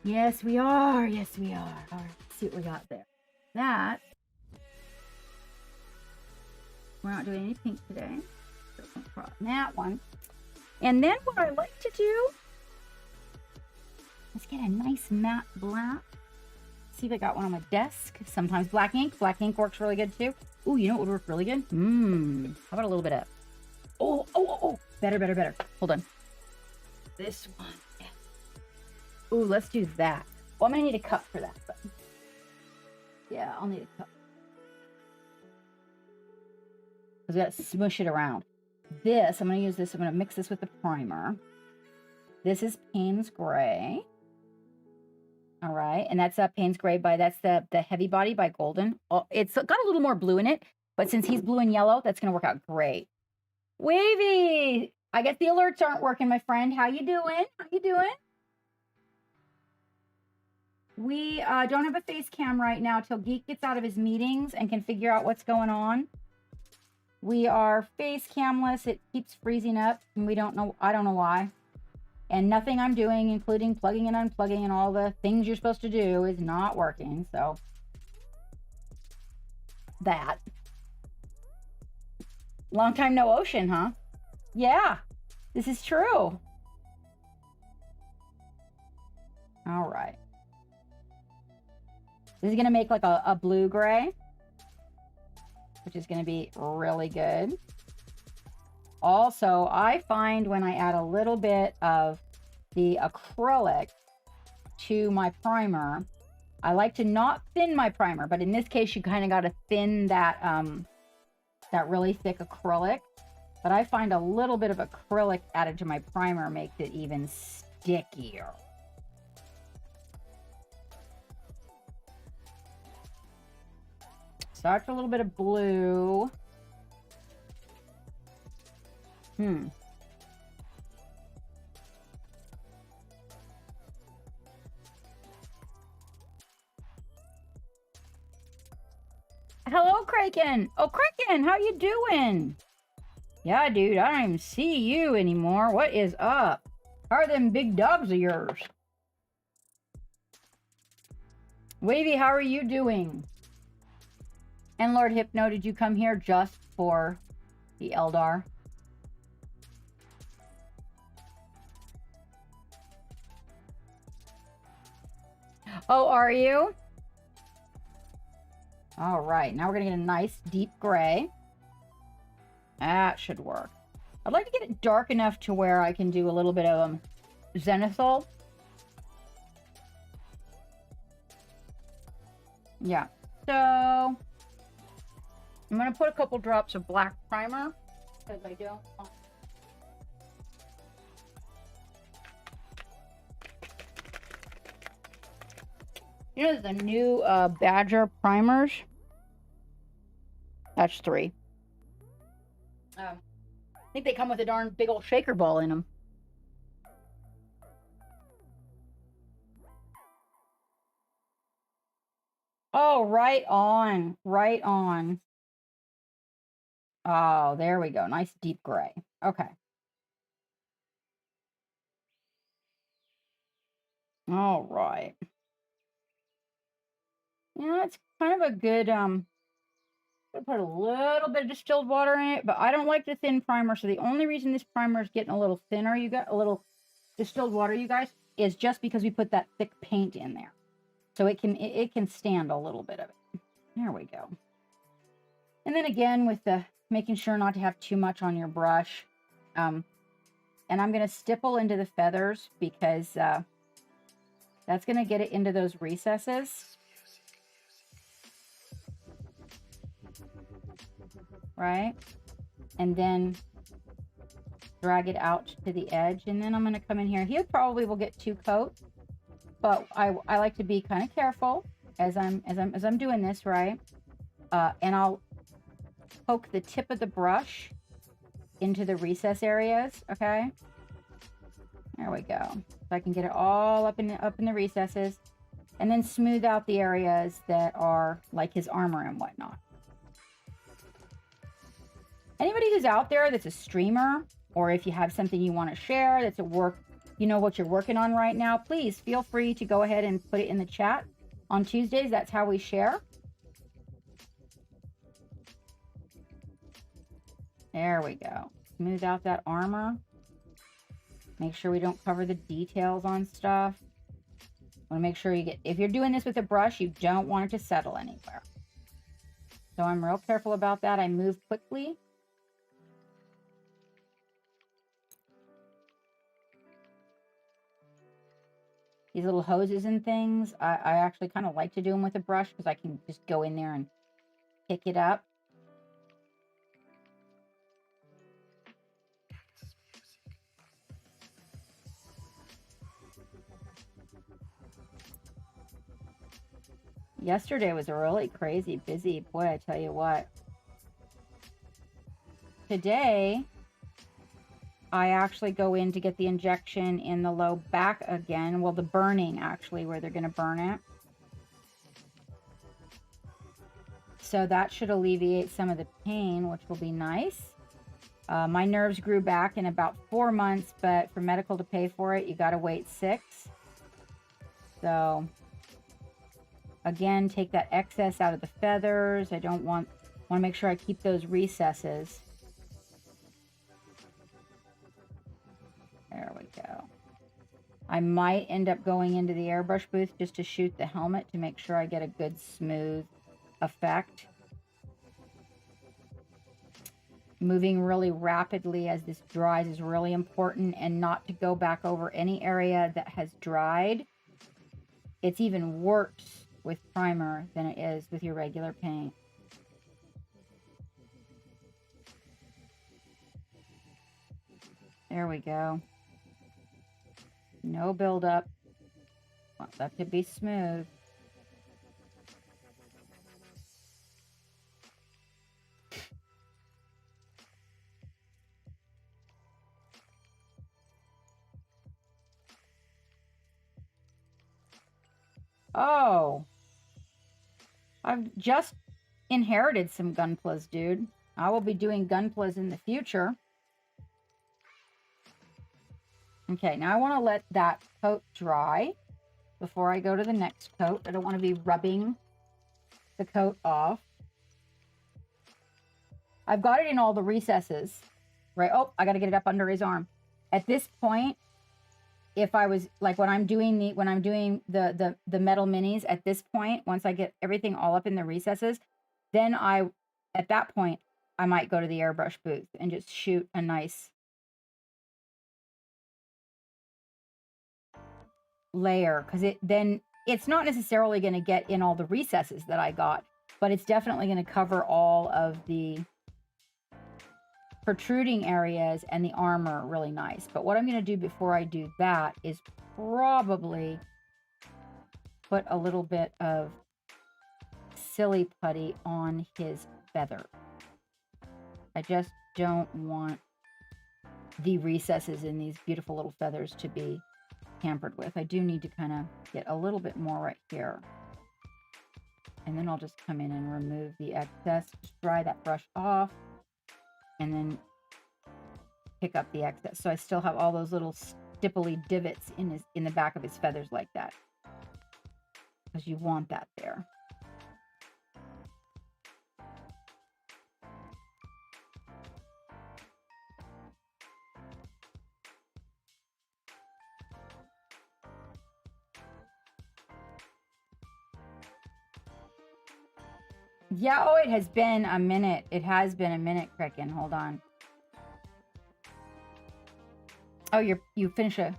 Speaker 2: Yes, we are. Yes, we are. All right, let's see what we got there. That. We're not doing any pink today. So that one. And then what I like to do is get a nice matte black. See if I got one on my desk. Sometimes black ink. Black ink works really good too. Ooh, you know what would work really good? How about a little bit of... Oh. Better. Hold on. This one. Ooh, let's do that. Well, I'm going to need a cup for that. But yeah, I'll need a cup. Because we got to smush it around. This, I'm going to use this. I'm going to mix this with the primer. This is Payne's Gray. All right. And that's Payne's Gray that's the Heavy Body by Golden. Oh, it's got a little more blue in it. But since he's blue and yellow, that's going to work out great. Wavy! I guess the alerts aren't working, my friend. How you doing? We don't have a face cam right now till Geek gets out of his meetings and can figure out what's going on. We are face camless. It keeps freezing up and we don't know. I don't know why. And nothing I'm doing, including plugging and unplugging and all the things you're supposed to do, is not working. So that. Long time no ocean, huh? Yeah, this is true. All right. This is going to make like a blue-gray, which is going to be really good. Also, I find when I add a little bit of the acrylic to my primer, I like to not thin my primer, but in this case, you kind of got to thin that, that really thick acrylic. But I find a little bit of acrylic added to my primer makes it even stickier. Start a little bit of blue. Hello, Kraken. Oh, Kraken, how you doing? Yeah, dude, I don't even see you anymore. What is up? How are them big dogs of yours? Wavy, how are you doing? And Lord Hypno, did you come here just for the Eldar? Oh, are you? All right, now we're gonna get a nice deep gray. That should work. I'd like to get it dark enough to where I can do a little bit of zenithal. Yeah, so I'm gonna put a couple drops of black primer because I don't want... You know the new Badger primers? That's 3. I think they come with a darn big old shaker ball in them. Oh, right on. Right on. Oh, there we go. Nice deep gray. Okay. All right. Yeah, it's kind of a good, put a little bit of distilled water in it, but I don't like the thin primer. So the only reason this primer is getting a little thinner, you got a little distilled water, you guys, is just because we put that thick paint in there. So it can stand a little bit of it. There we go. And then again, with the making sure not to have too much on your brush. And I'm going to stipple into the feathers because that's going to get it into those recesses. Right? And then drag it out to the edge. And then I'm going to come in here. He probably will get 2 coats. But I like to be kind of careful as I'm doing this, right? And I'll poke the tip of the brush into the recess areas, okay? There we go. So I can get it all up in the recesses, and then smooth out the areas that are like his armor and whatnot. Anybody who's out there that's a streamer, or if you have something you want to share that's at work, you know what you're working on right now, please feel free to go ahead and put it in the chat. On Tuesdays, that's how we share. There we go. Smooth out that armor. Make sure we don't cover the details on stuff. Want to make sure you get, if you're doing this with a brush, you don't want it to settle anywhere. So I'm real careful about that. I move quickly. These little hoses and things, I actually kind of like to do them with a brush because I can just go in there and pick it up. Yesterday was a really crazy, busy, boy, I tell you what. Today, I actually go in to get the injection in the low back again. Well, the burning, actually, where they're going to burn it. So that should alleviate some of the pain, which will be nice. My nerves grew back in about 4 months, but for medical to pay for it, you got to wait 6. So, again, take that excess out of the feathers. I don't want to make sure I keep those recesses. There we go. I might end up going into the airbrush booth just to shoot the helmet to make sure I get a good smooth effect. Moving really rapidly as this dries is really important, and not to go back over any area that has dried. It's even worse with primer than it is with your regular paint. There we go. No buildup. Want that to be smooth. Oh, I've just inherited some gunplas, dude. I will be doing gunplas in the future. Okay, now I want to let that coat dry before I go to the next coat. I don't want to be rubbing the coat off. I've got it in all the recesses, right? Oh, I got to get it up under his arm. At this point, if I was like when I'm doing the metal minis at this point, once I get everything all up in the recesses, then at that point I might go to the airbrush booth and just shoot a nice layer, because it's not necessarily going to get in all the recesses that I got, but it's definitely going to cover all of the protruding areas and the armor really nice. But what I'm going to do before I do that is probably put a little bit of silly putty on his feather. I just don't want the recesses in these beautiful little feathers to be tampered with. I do need to kind of get a little bit more right here. And then I'll just come in and remove the excess, just dry that brush off, and then pick up the excess. So I still have all those little stipply divots in the back of his feathers like that, because you want that there. Yeah, oh, it has been a minute. It has been a minute, Kraken. Hold on. Oh, you finish a...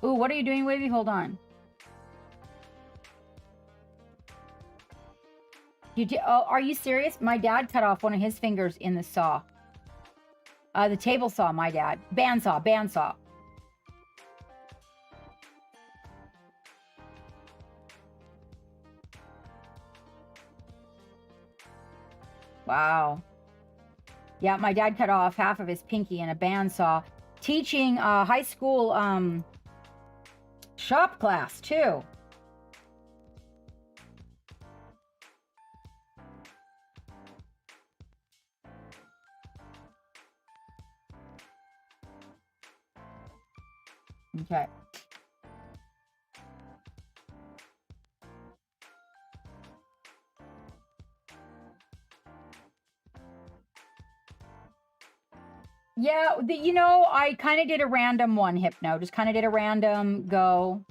Speaker 2: Ooh, what are you doing, Wavy? Hold on. Oh, are you serious? My dad cut off one of his fingers in the saw. The table saw, my dad. Bandsaw. Wow. Yeah, my dad cut off half of his pinky in a bandsaw, teaching high school shop class too. Okay. Yeah, I kind of did a random one, Hypno. Just kind of did a random go.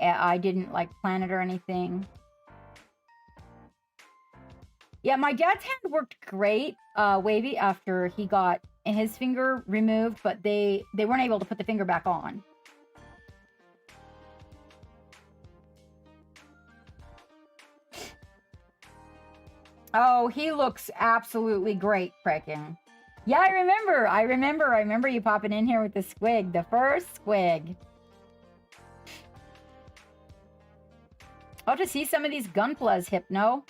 Speaker 2: I didn't plan it or anything. Yeah, my dad's hand worked great, Wavy, after he got his finger removed, but they weren't able to put the finger back on. Oh, he looks absolutely great, Kraken. Yeah, I remember you popping in here with the squig, the first squig. I'll just see some of these gunplas, Hypno.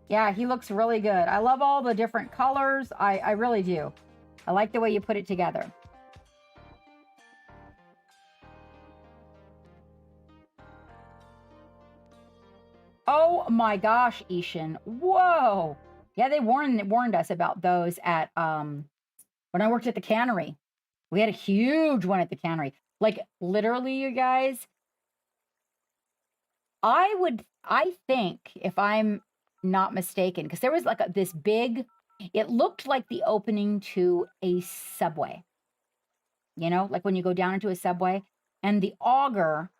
Speaker 2: Yeah, he looks really good. I love all the different colors. I really do. I like the way you put it together. Oh my gosh, Ishan. Whoa. Yeah, they warned us about those at when I worked at the cannery. We had a huge one at the cannery. Like literally, you guys, I think if I'm not mistaken, because there was like this big, it looked like the opening to a subway, you know, like when you go down into a subway, and the auger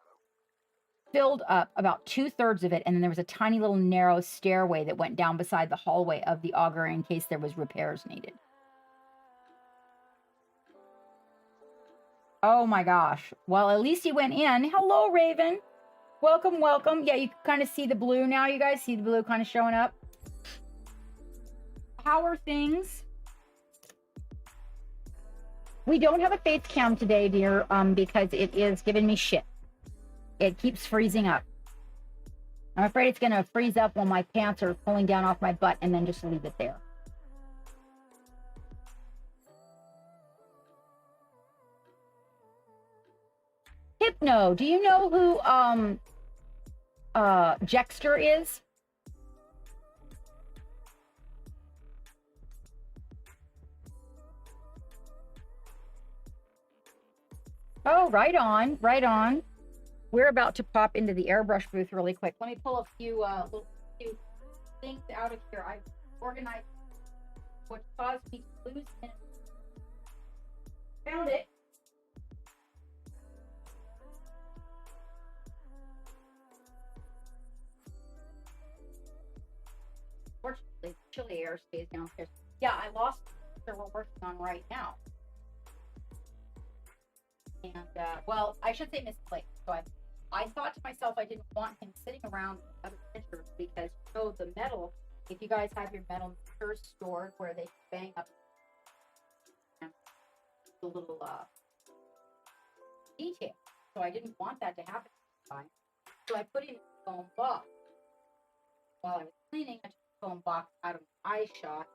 Speaker 2: filled up about 2/3 of it, and then there was a tiny little narrow stairway that went down beside the hallway of the auger in case there was repairs needed. Oh my gosh. Well, at least he went in. Hello, Raven. Welcome, welcome. Yeah, you can kind of see the blue now, you guys. See the blue kind of showing up. How are things? We don't have a face cam today, dear, because it is giving me shit. It keeps freezing up. I'm afraid it's going to freeze up while my pants are pulling down off my butt and then just leave it there. Hypno, do you know who Jexter is? Oh, right on, right on. We're about to pop into the airbrush booth really quick. Let me pull a few few things out of here. I've organized what caused me to lose it. Found it. Fortunately, the chilly air stays downstairs. Yeah, I lost what we're working on right now. And, well, I should say misplaced. So I thought to myself I didn't want him sitting around with other pictures because, you know, the metal, if you guys have your metal pictures stored where they bang up the little detail. So I didn't want that to happen. So I put him in a foam box. While I was cleaning, I took the foam box out of my eye shot.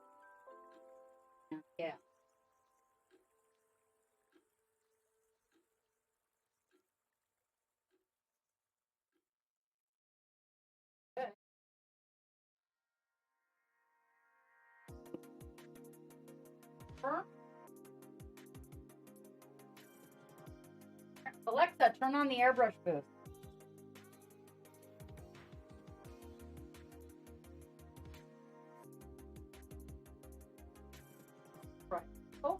Speaker 2: And yeah. Good. Alexa, turn on the airbrush booth. Right. Oh.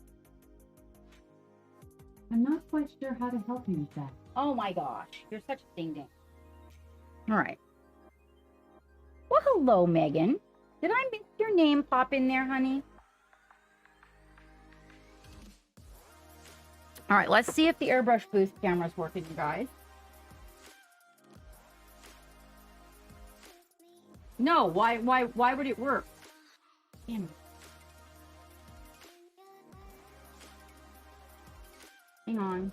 Speaker 3: I'm not quite sure how to help you with that.
Speaker 2: Oh my gosh, you're such a ding ding. All right. Well, hello, Megan. Did I make your name pop in there, honey? All right, let's see if the airbrush booth camera's working, you guys. No, why would it work? Damn it. Hang on.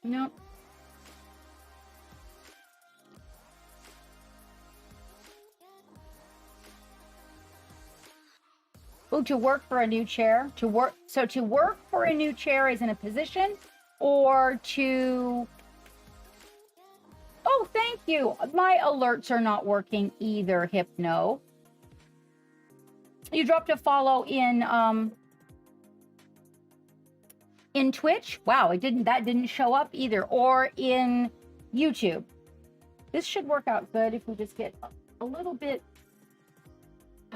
Speaker 2: Nope. Oh, to work for a new chair? To work for a new chair is in a position or to... Oh, thank you. My alerts are not working either, Hypno. You dropped a follow in Twitch? Wow, that didn't show up either. Or in YouTube. This should work out good if we just get a little bit.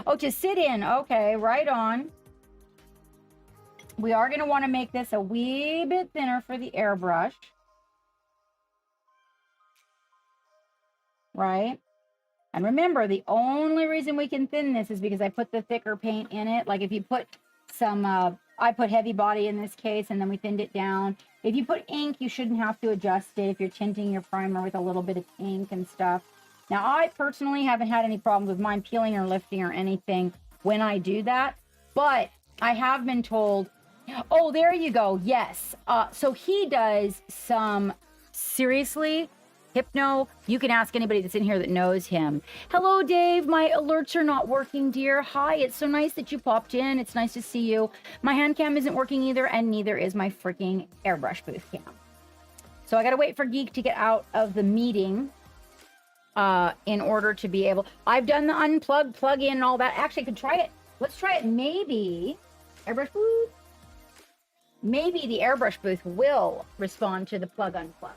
Speaker 2: Oh, to sit in. Okay, right on. We are going to want to make this a wee bit thinner for the airbrush. Right? And remember, the only reason we can thin this is because I put the thicker paint in it. Like if you put some, I put heavy body in this case, and then we thinned it down. If you put ink, you shouldn't have to adjust it if you're tinting your primer with a little bit of ink and stuff. Now, I personally haven't had any problems with mine peeling or lifting or anything when I do that, but I have been told, oh, there you go. Yes. So he does some, seriously, hypno. You can ask anybody that's in here that knows him. Hello, Dave. My alerts are not working, dear. Hi. It's so nice that you popped in. It's nice to see you. My hand cam isn't working either, and neither is my freaking airbrush booth cam. So I got to wait for Geek to get out of the meeting in order to be able. I've done the unplug, plug in, and all that. Actually, I could try it. Let's try it. Maybe airbrush booth. Maybe the airbrush booth will respond to the plug unplug.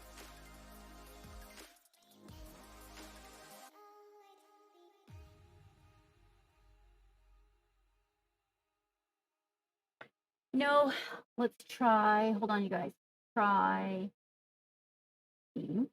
Speaker 2: No, let's try. Hold on, you guys. Try. Cam.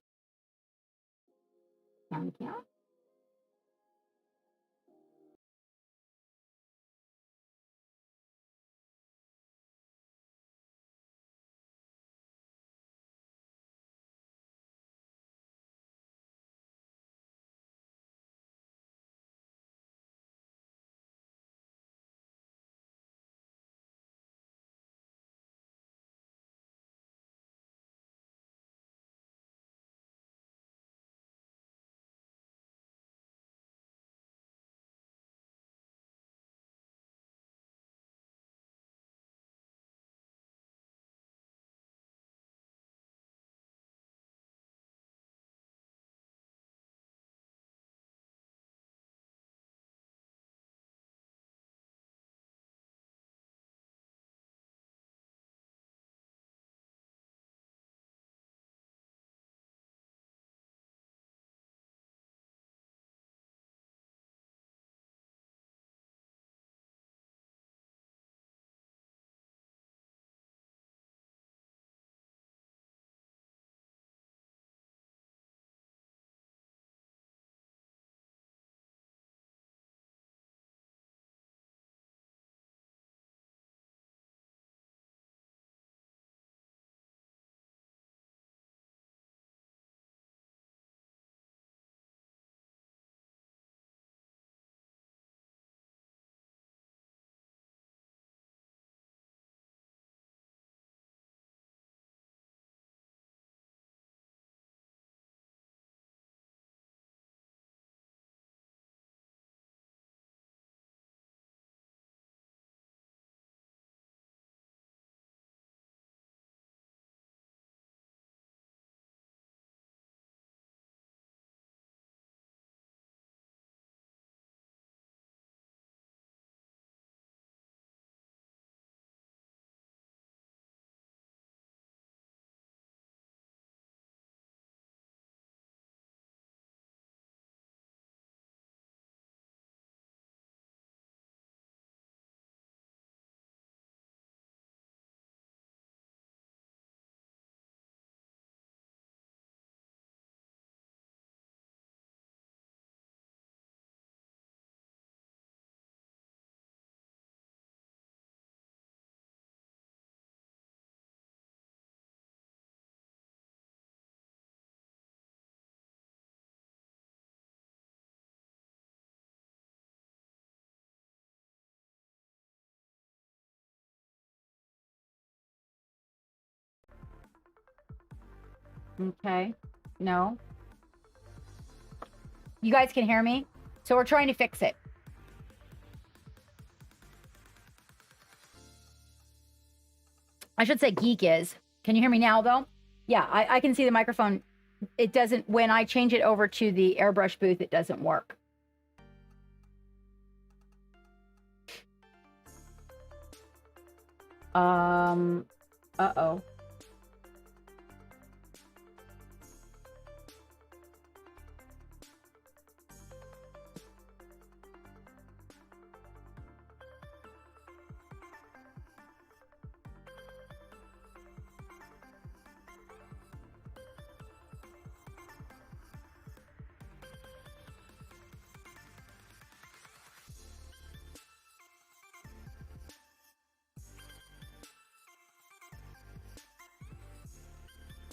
Speaker 2: Okay. No. You guys can hear me? So we're trying to fix it. I should say Geek is. Can you hear me now, though? Yeah, I can see the microphone. It doesn't, when I change it over to the airbrush booth, it doesn't work. Uh-oh.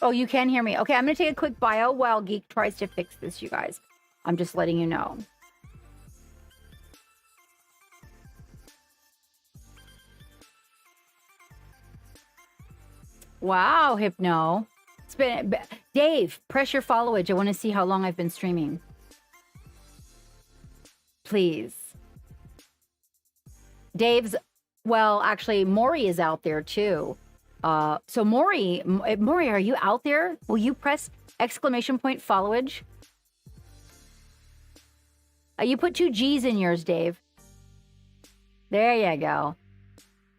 Speaker 2: Oh, you can hear me. Okay, I'm going to take a quick bio while Geek tries to fix this, you guys. I'm just letting you know. Wow, Hypno. It's been Dave, press your followage. I want to see how long I've been streaming. Please. Dave's, well, actually, Maury is out there too. So Maury, are you out there? Will you press exclamation point followage? You put 2 G's in yours, Dave. There you go.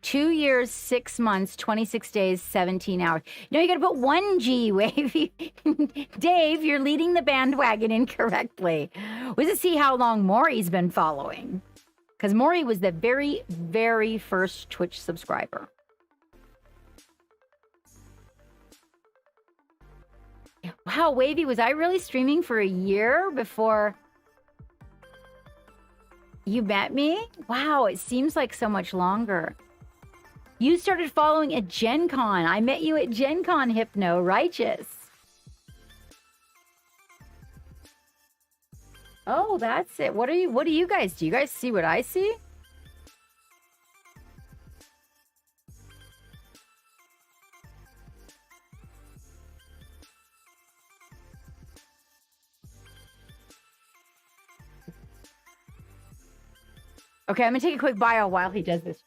Speaker 2: 2 years, 6 months, 26 days, 17 hours. No, you got to put 1 G, Wavy. Dave, you're leading the bandwagon incorrectly. Let's see how long Maury's been following. Because Maury was the very, very first Twitch subscriber. Wow, Wavy, was I really streaming for a year before you met me? Wow, it seems like so much longer. You started following at Gen Con. I met you at Gen Con, Hypno. Righteous. Oh, that's it. What do you guys do? You guys see what I see? Okay, I'm gonna take a quick bio while he does this.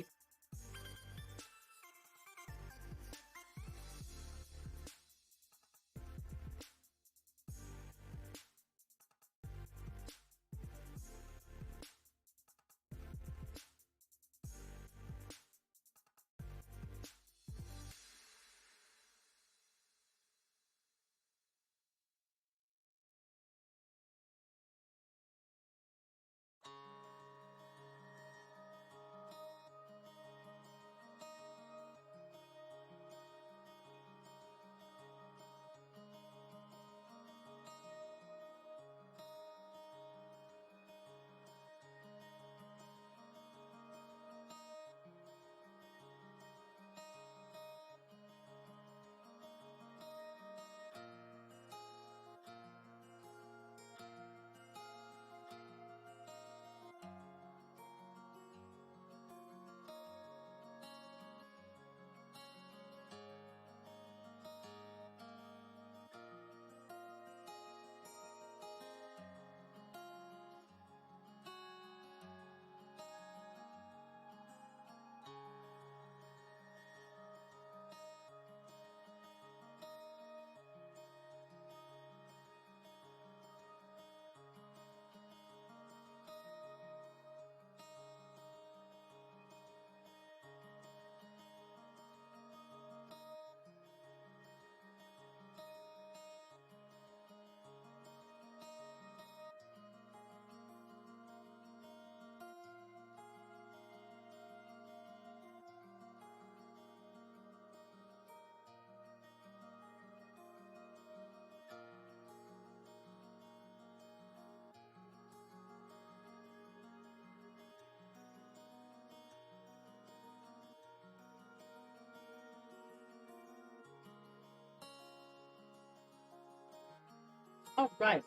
Speaker 2: Oh, right.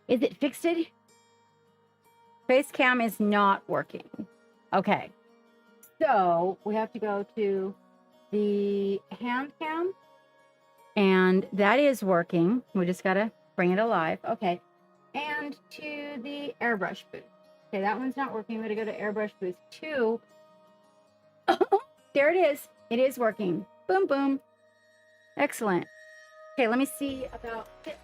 Speaker 2: Is it fixed? Face cam is not working. Okay. So we have to go to the hand cam. And that is working. We just got to bring it alive. Okay. And to the airbrush booth. Okay, that one's not working. We got to go to airbrush booth 2. There it is. It is working. Boom, boom. Excellent. Okay, let me see about it.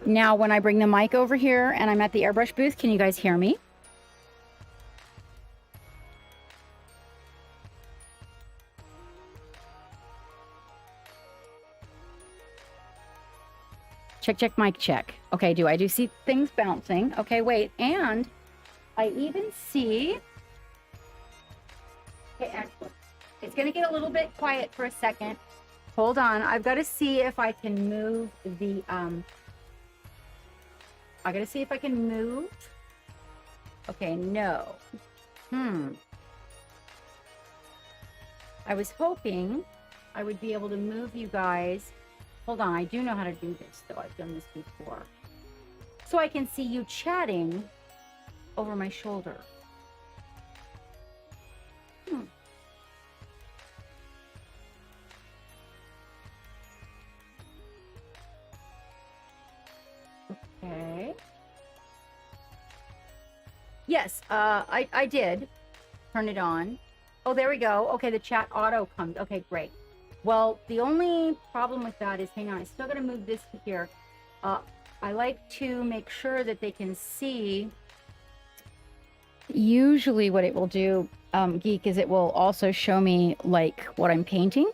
Speaker 2: Now, when I bring the mic over here and I'm at the airbrush booth, can you guys hear me? Check, check, mic check. Okay, I do see things bouncing. Okay, wait, and I even see... Okay, excellent. It's going to get a little bit quiet for a second. Hold on. I've got to see if I can move the... I got to see if I can move. Okay, no. I was hoping I would be able to move you guys. Hold on, I do know how to do this, though. I've done this before. So I can see you chatting over my shoulder. Okay. Yes, I did turn it on. Oh, there we go. Okay, the chat auto comes. Okay, great. Well, the only problem with that is, hang on, I still got to move this to here. I like to make sure that they can see. Usually what it will do, Geek, is it will also show me like what I'm painting,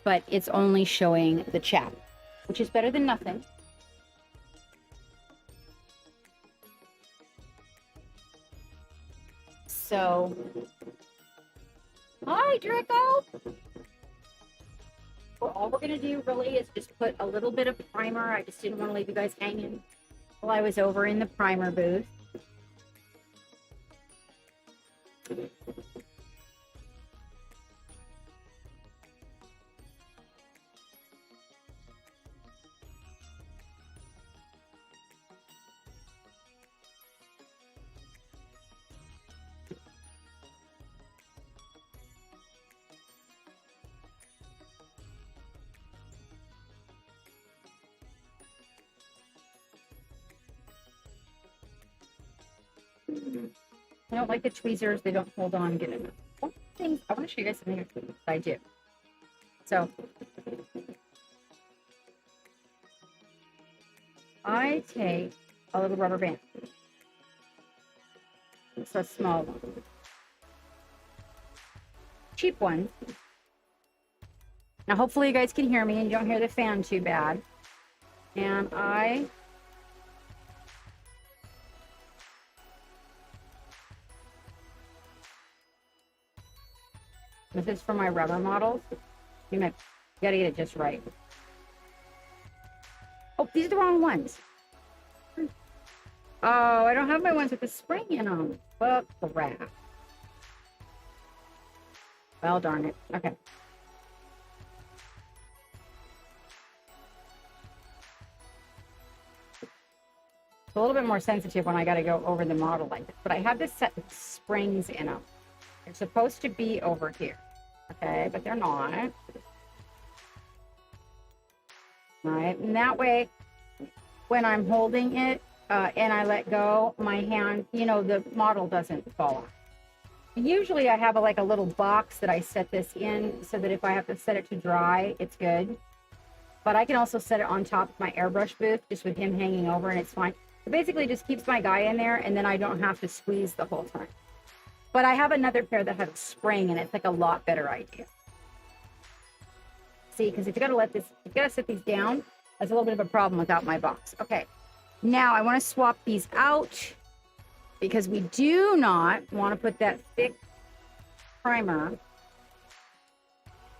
Speaker 2: but it's only showing the chat, which is better than nothing. So, hi, Draco. Well, all we're going to do really is just put a little bit of primer. I just didn't want to leave you guys hanging while I was over in the primer booth. I don't like the tweezers. They don't hold on good enough. One thing, I want to show you guys something that I do. So, I take a little rubber band. It's a small one. Cheap one. Now, hopefully you guys can hear me and you don't hear the fan too bad. And this is for my rubber models. You gotta get it just right. Oh, these are the wrong ones. Oh, I don't have my ones with the spring in them. Well, crap. Well, darn it. Okay. It's a little bit more sensitive when I got to go over the model like this, but I have this set with springs in them. They're supposed to be over here, okay, but they're not. All right, and that way, when I'm holding it and I let go, my hand, you know, the model doesn't fall off. Usually I have like a little box that I set this in so that if I have to set it to dry, it's good. But I can also set it on top of my airbrush booth just with him hanging over and it's fine. It basically just keeps my guy in there and then I don't have to squeeze the whole time. But I have another pair that has a spring and it's like a lot better idea. See, because if you gotta set these down, that's a little bit of a problem without my box. Okay, now I want to swap these out because we do not want to put that thick primer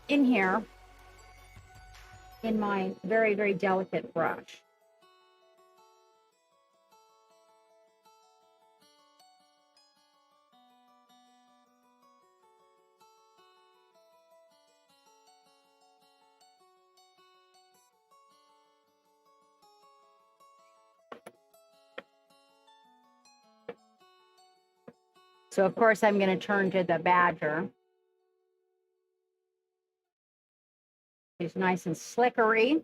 Speaker 2: in here in my very, very delicate brush. So, of course, I'm going to turn to the Badger. He's nice and slickery.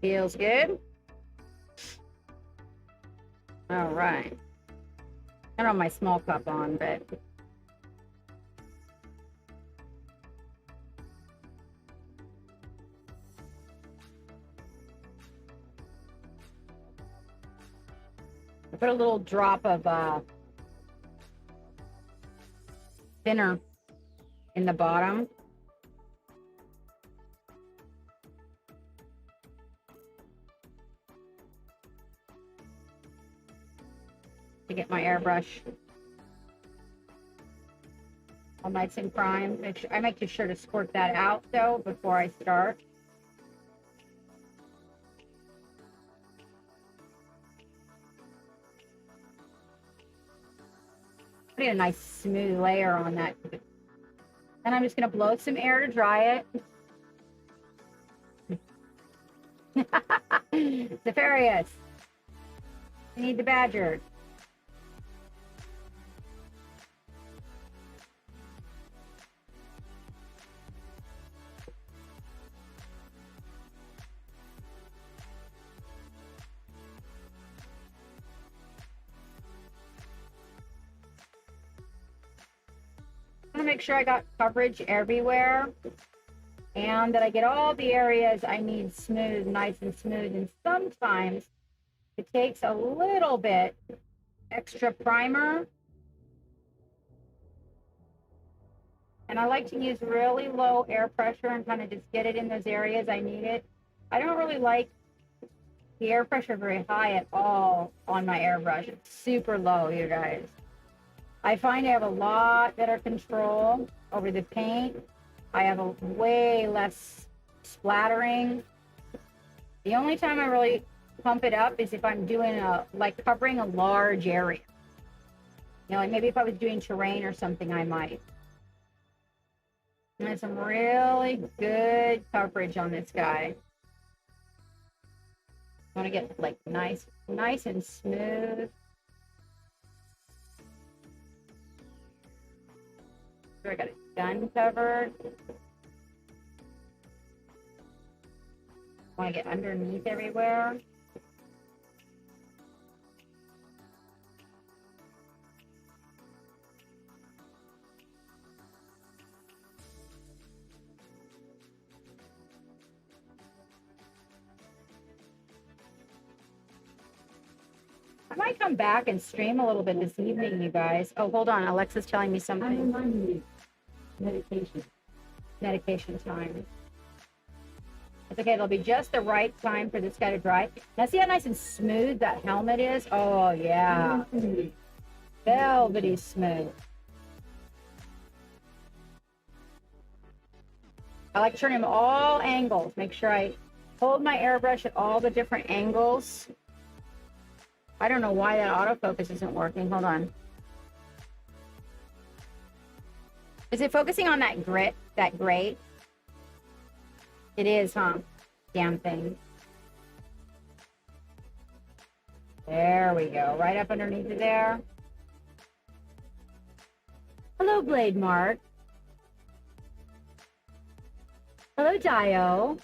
Speaker 2: Feels good. All right. I don't have my small cup on, but I put a little drop of thinner in the bottom. To get my airbrush all nice and prime. I make sure to squirt that out though before I start. Put a nice smooth layer on that. And I'm just going to blow some air to dry it. Nefarious. We need the badger. I'm going to make sure I got coverage everywhere and that I get all the areas I need smooth, nice and smooth. And sometimes it takes a little bit extra primer. And I like to use really low air pressure and kind of just get it in those areas I need it. I don't really like the air pressure very high at all on my airbrush. It's super low, you guys. I find I have a lot better control over the paint. I have a way less splattering. The only time I really pump it up is if I'm doing like covering a large area. You know, like maybe if I was doing terrain or something, I might. And there's some really good coverage on this guy. I want to get like nice and smooth. I got it done covered. Want to get underneath everywhere. I might come back and stream a little bit this evening, you guys. Oh, hold on. Alexa's telling me something.
Speaker 3: I'm reminding you.
Speaker 2: Medication time. It's okay. It'll be just the right time for this guy to dry. Now, see how nice and smooth that helmet is? Oh, yeah. Velvety smooth. I like to turn him all angles. Make sure I hold my airbrush at all the different angles. I don't know why that autofocus isn't working. Hold on. Is it focusing on that grit, that gray? It is, huh? Damn thing. There we go. Right up underneath it there. Hello, Blade Mark. Hello, Dio.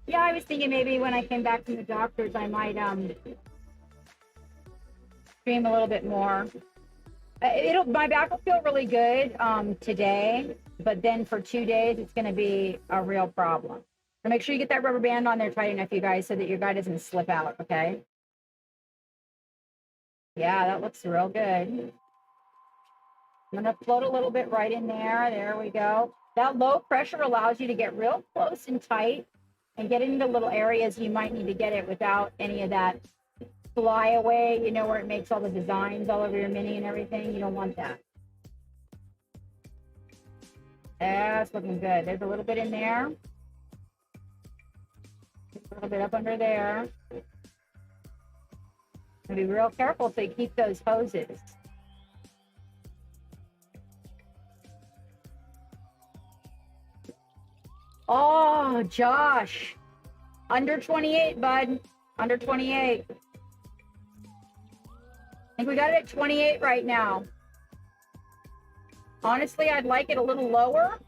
Speaker 2: Yeah, I was thinking maybe when I came back from the doctor's, I might stream a little bit more. My back will feel really good today, but then for 2 days, it's going to be a real problem. So make sure you get that rubber band on there tight enough, you guys, so that your guy doesn't slip out, okay? Yeah, that looks real good. I'm going to float a little bit right in there. There we go. That low pressure allows you to get real close and tight and get into little areas you might need to get it without any of that fly away, you know, where it makes all the designs all over your mini and everything. You don't want that. That's looking good. There's a little bit in there. A little bit up under there. And be real careful so you keep those hoses. Oh, Josh. Under 28, bud. Under 28. I think we got it at 28 right now. Honestly, I'd like it a little lower,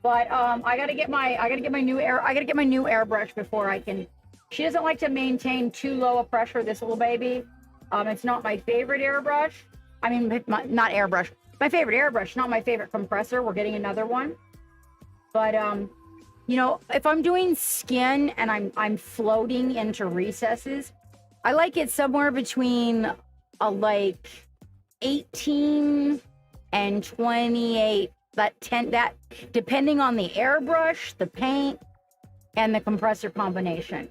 Speaker 2: but I gotta get my new airbrush before I can. She doesn't like to maintain too low a pressure, this little baby. It's not my favorite airbrush. I mean, not airbrush. My favorite airbrush, not my favorite compressor. We're getting another one. But you know, if I'm doing skin and I'm floating into recesses, I like it somewhere between like 18 and 28, that depending on the airbrush, the paint, and the compressor combination.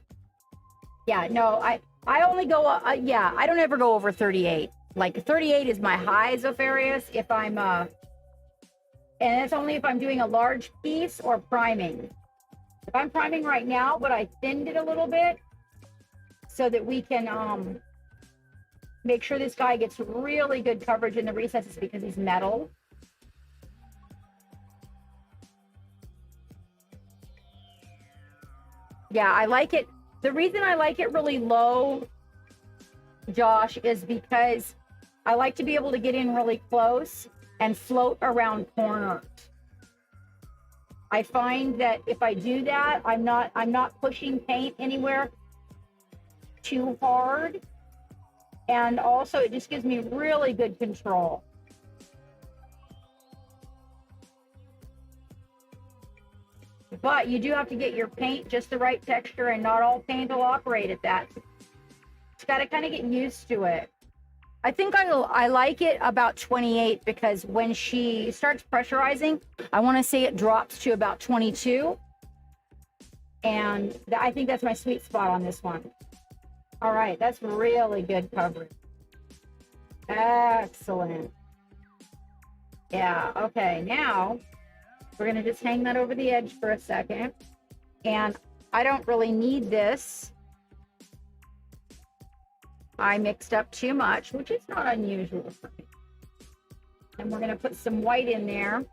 Speaker 2: Yeah, no, I only go, yeah, I don't ever go over 38. Like 38 is my high Zopharius if I'm, and it's only if I'm doing a large piece or priming. If I'm priming right now, but I thinned it a little bit so that we can, make sure this guy gets really good coverage in the recesses because he's metal. Yeah, I like it. The reason I like it really low, Josh, is because I like to be able to get in really close and float around corners. I find that if I do that, I'm not pushing paint anywhere too hard. And also it just gives me really good control. But you do have to get your paint just the right texture, and not all paint will operate at that. It's got to kind of get used to it. I think I like it about 28 because when she starts pressurizing, I want to say it drops to about 22. And I think that's my sweet spot on this one. All right, that's really good coverage. Excellent. Yeah, okay, now we're going to just hang that over the edge for a second. And I don't really need this. I mixed up too much, which is not unusual for me. And we're going to put some white in there.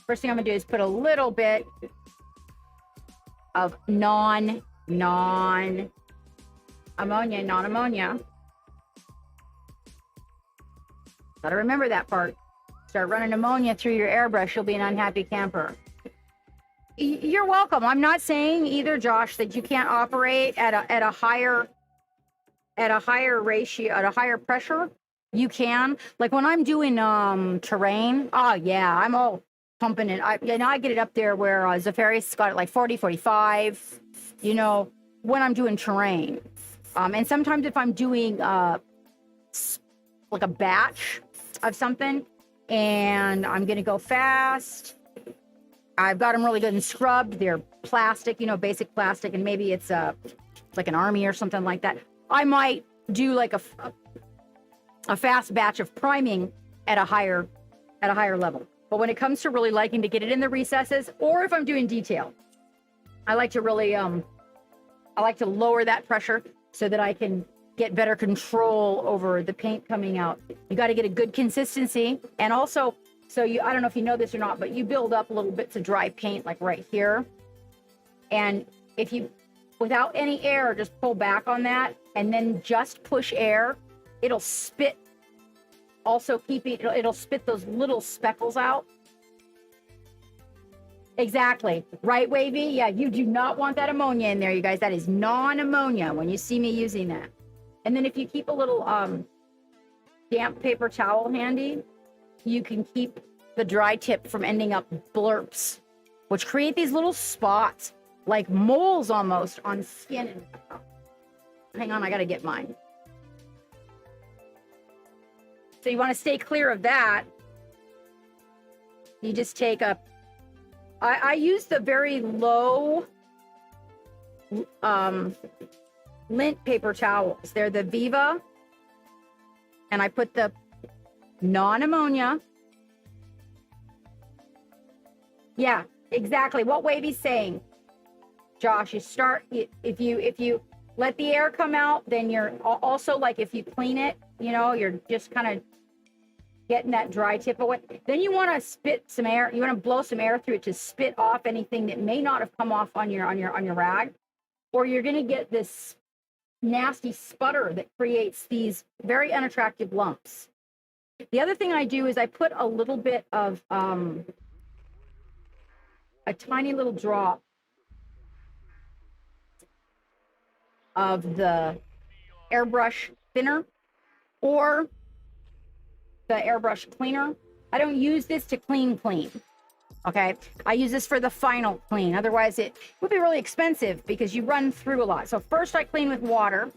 Speaker 2: First thing I'm going to do is put a little bit of non-ammonia. Got to remember that part. Start running ammonia through your airbrush, you'll be an unhappy camper. You're welcome. I'm not saying either, Josh, that you can't operate at a higher ratio, at a higher pressure. You can. Like when I'm doing terrain, oh yeah, I'm all pumping it. I get it up there where Zafari's got it like 40, 45, you know, when I'm doing terrain. And sometimes if I'm doing like a batch of something and I'm going to go fast, I've got them really good and scrubbed. They're plastic, you know, basic plastic, and maybe it's like an army or something like that. I might do like a fast batch of priming at a higher level. But when it comes to really liking to get it in the recesses, or if I'm doing detail, I like to really I like to lower that pressure so that I can get better control over the paint coming out. You got to get a good consistency, and also, so I don't know if you know this or not, but you build up little bits of dry paint like right here, and if you, without any air, just pull back on that and then just push air, it'll spit. Also it'll spit those little speckles out. Exactly. Right, Wavy? Yeah, you do not want that ammonia in there, you guys. That is non-ammonia when you see me using that. And then if you keep a little damp paper towel handy, you can keep the dry tip from ending up blurps, which create these little spots, like moles almost on skin. Hang on, I gotta get mine. So you want to stay clear of that. You just take I use the very low lint paper towels. They're the Viva. And I put the non-ammonia. Yeah, exactly what Wavy's saying. Josh, you start, if you let the air come out, then you're also, like, if you clean it, you know, you're just kind of getting that dry tip away. Then you want to spit some air. You want to blow some air through it to spit off anything that may not have come off on your rag, or you're going to get this nasty sputter that creates these very unattractive lumps. The other thing I do is I put a little bit of a tiny little drop of the airbrush thinner or the airbrush cleaner. I don't use this to clean. Okay, I use this for the final clean. Otherwise it would be really expensive because you run through a lot. So first I clean with water,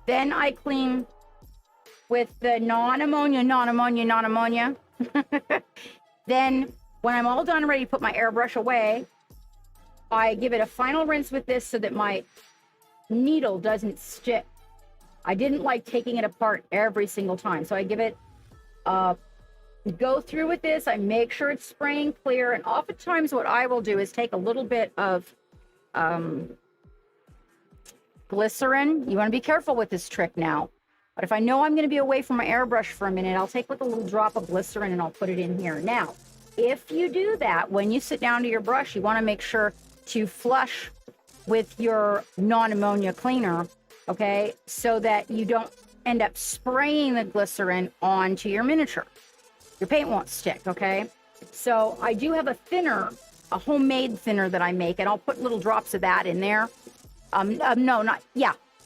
Speaker 2: then I clean with the non-ammonia. Then when I'm all done, ready to put my airbrush away, I give it a final rinse with this so that my needle doesn't stick. I didn't like taking it apart every single time, so I give it go through with this. I make sure it's spraying clear, and oftentimes what I will do is take a little bit of glycerin. You want to be careful with this trick now. But if I know I'm going to be away from my airbrush for a minute, I'll take like a little drop of glycerin and I'll put it in here. Now, if you do that, when you sit down to your brush, you want to make sure to flush with your non-ammonia cleaner, okay? So that you don't end up spraying the glycerin onto your miniature. Your paint won't stick, okay? So I do have a thinner, a homemade thinner that I make, and I'll put little drops of that in there.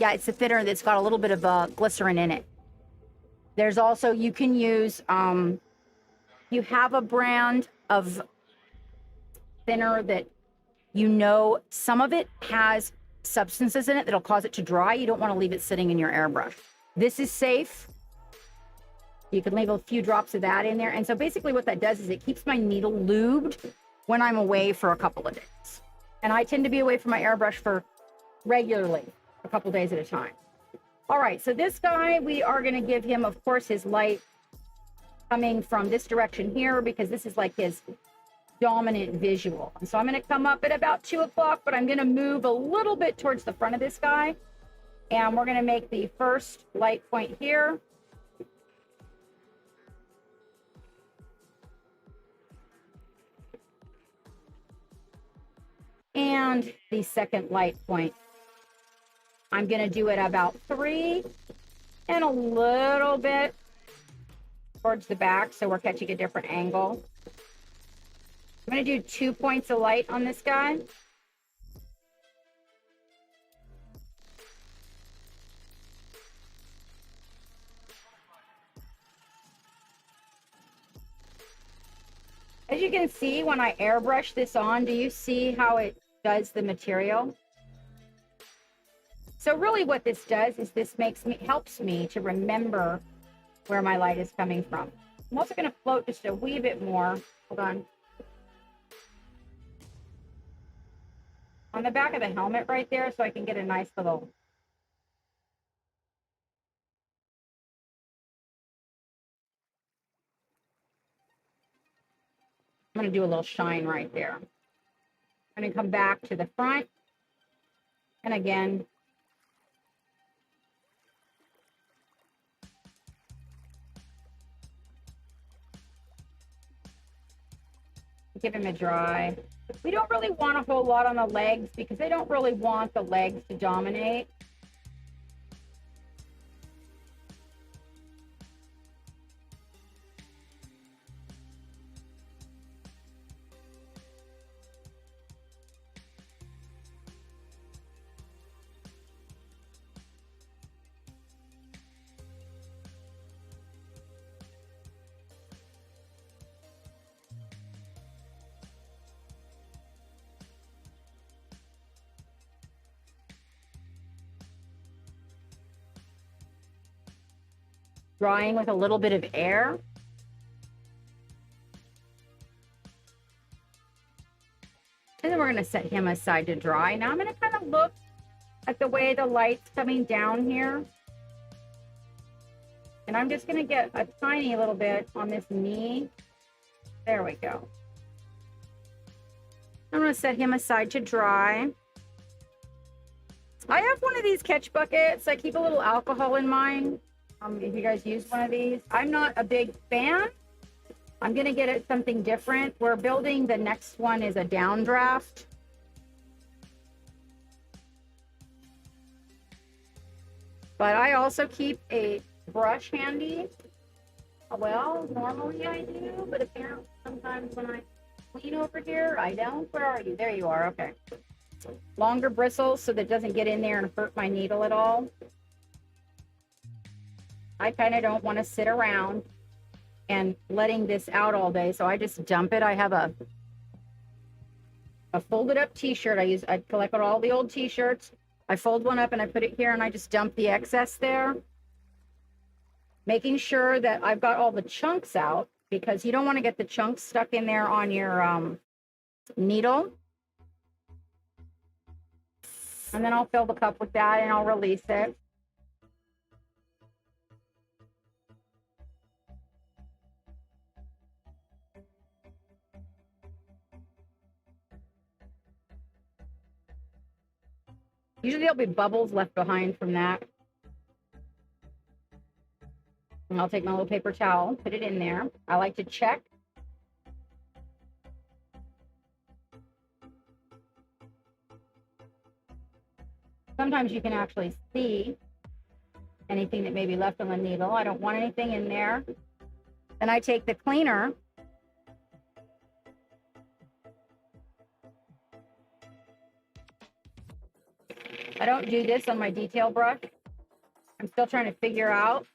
Speaker 2: Yeah, it's a thinner that's got a little bit of glycerin in it. There's also, you can use, you have a brand of thinner that you know some of it has substances in it that'll cause it to dry. You don't want to leave it sitting in your airbrush. This is safe. You can leave a few drops of that in there. And so basically what that does is it keeps my needle lubed when I'm away for a couple of days. And I tend to be away from my airbrush for regularly, a couple days at a time. All right, so this guy, we are going to give him, of course, his light coming from this direction here, because this is like his dominant visual. And so I'm going to come up at about 2 o'clock, but I'm going to move a little bit towards the front of this guy. And we're going to make the first light point here. And the second light point. I'm going to do it about 3 and a little bit towards the back, so we're catching a different angle. I'm going to do 2 points of light on this guy. As you can see, when I airbrush this on, do you see how it does the material? So really what this does is this helps me to remember where my light is coming from. I'm also going to float just a wee bit more. Hold on. On the back of the helmet right there, so I can get a nice little... I'm going to do a little shine right there. I'm going to come back to the front. And again, give him a dry. We don't really want a whole lot on the legs because they don't really want the legs to dominate. Drying with a little bit of air. And then we're going to set him aside to dry. Now I'm going to kind of look at the way the light's coming down here. And I'm just going to get a tiny little bit on this knee. There we go. I'm going to set him aside to dry. I have one of these catch buckets. I keep a little alcohol in mine. If you guys use one of these, I'm not a big fan. I'm going to get it something different. We're building the next one is a downdraft. But I also keep a brush handy. Well, normally I do, but apparently sometimes when I clean over here, I don't. Where are you? There you are. Okay. Longer bristles so that it doesn't get in there and hurt my needle at all. I kind of don't want to sit around and letting this out all day, so I just dump it. I have a folded up t-shirt. I collect all the old t-shirts. I fold one up and I put it here and I just dump the excess there. Making sure that I've got all the chunks out because you don't want to get the chunks stuck in there on your needle. And then I'll fill the cup with that and I'll release it. Usually there'll be bubbles left behind from that. And I'll take my little paper towel, put it in there. I like to check. Sometimes you can actually see anything that may be left on the needle. I don't want anything in there. Then I take the cleaner. I don't do this on my detail brush. I'm still trying to figure out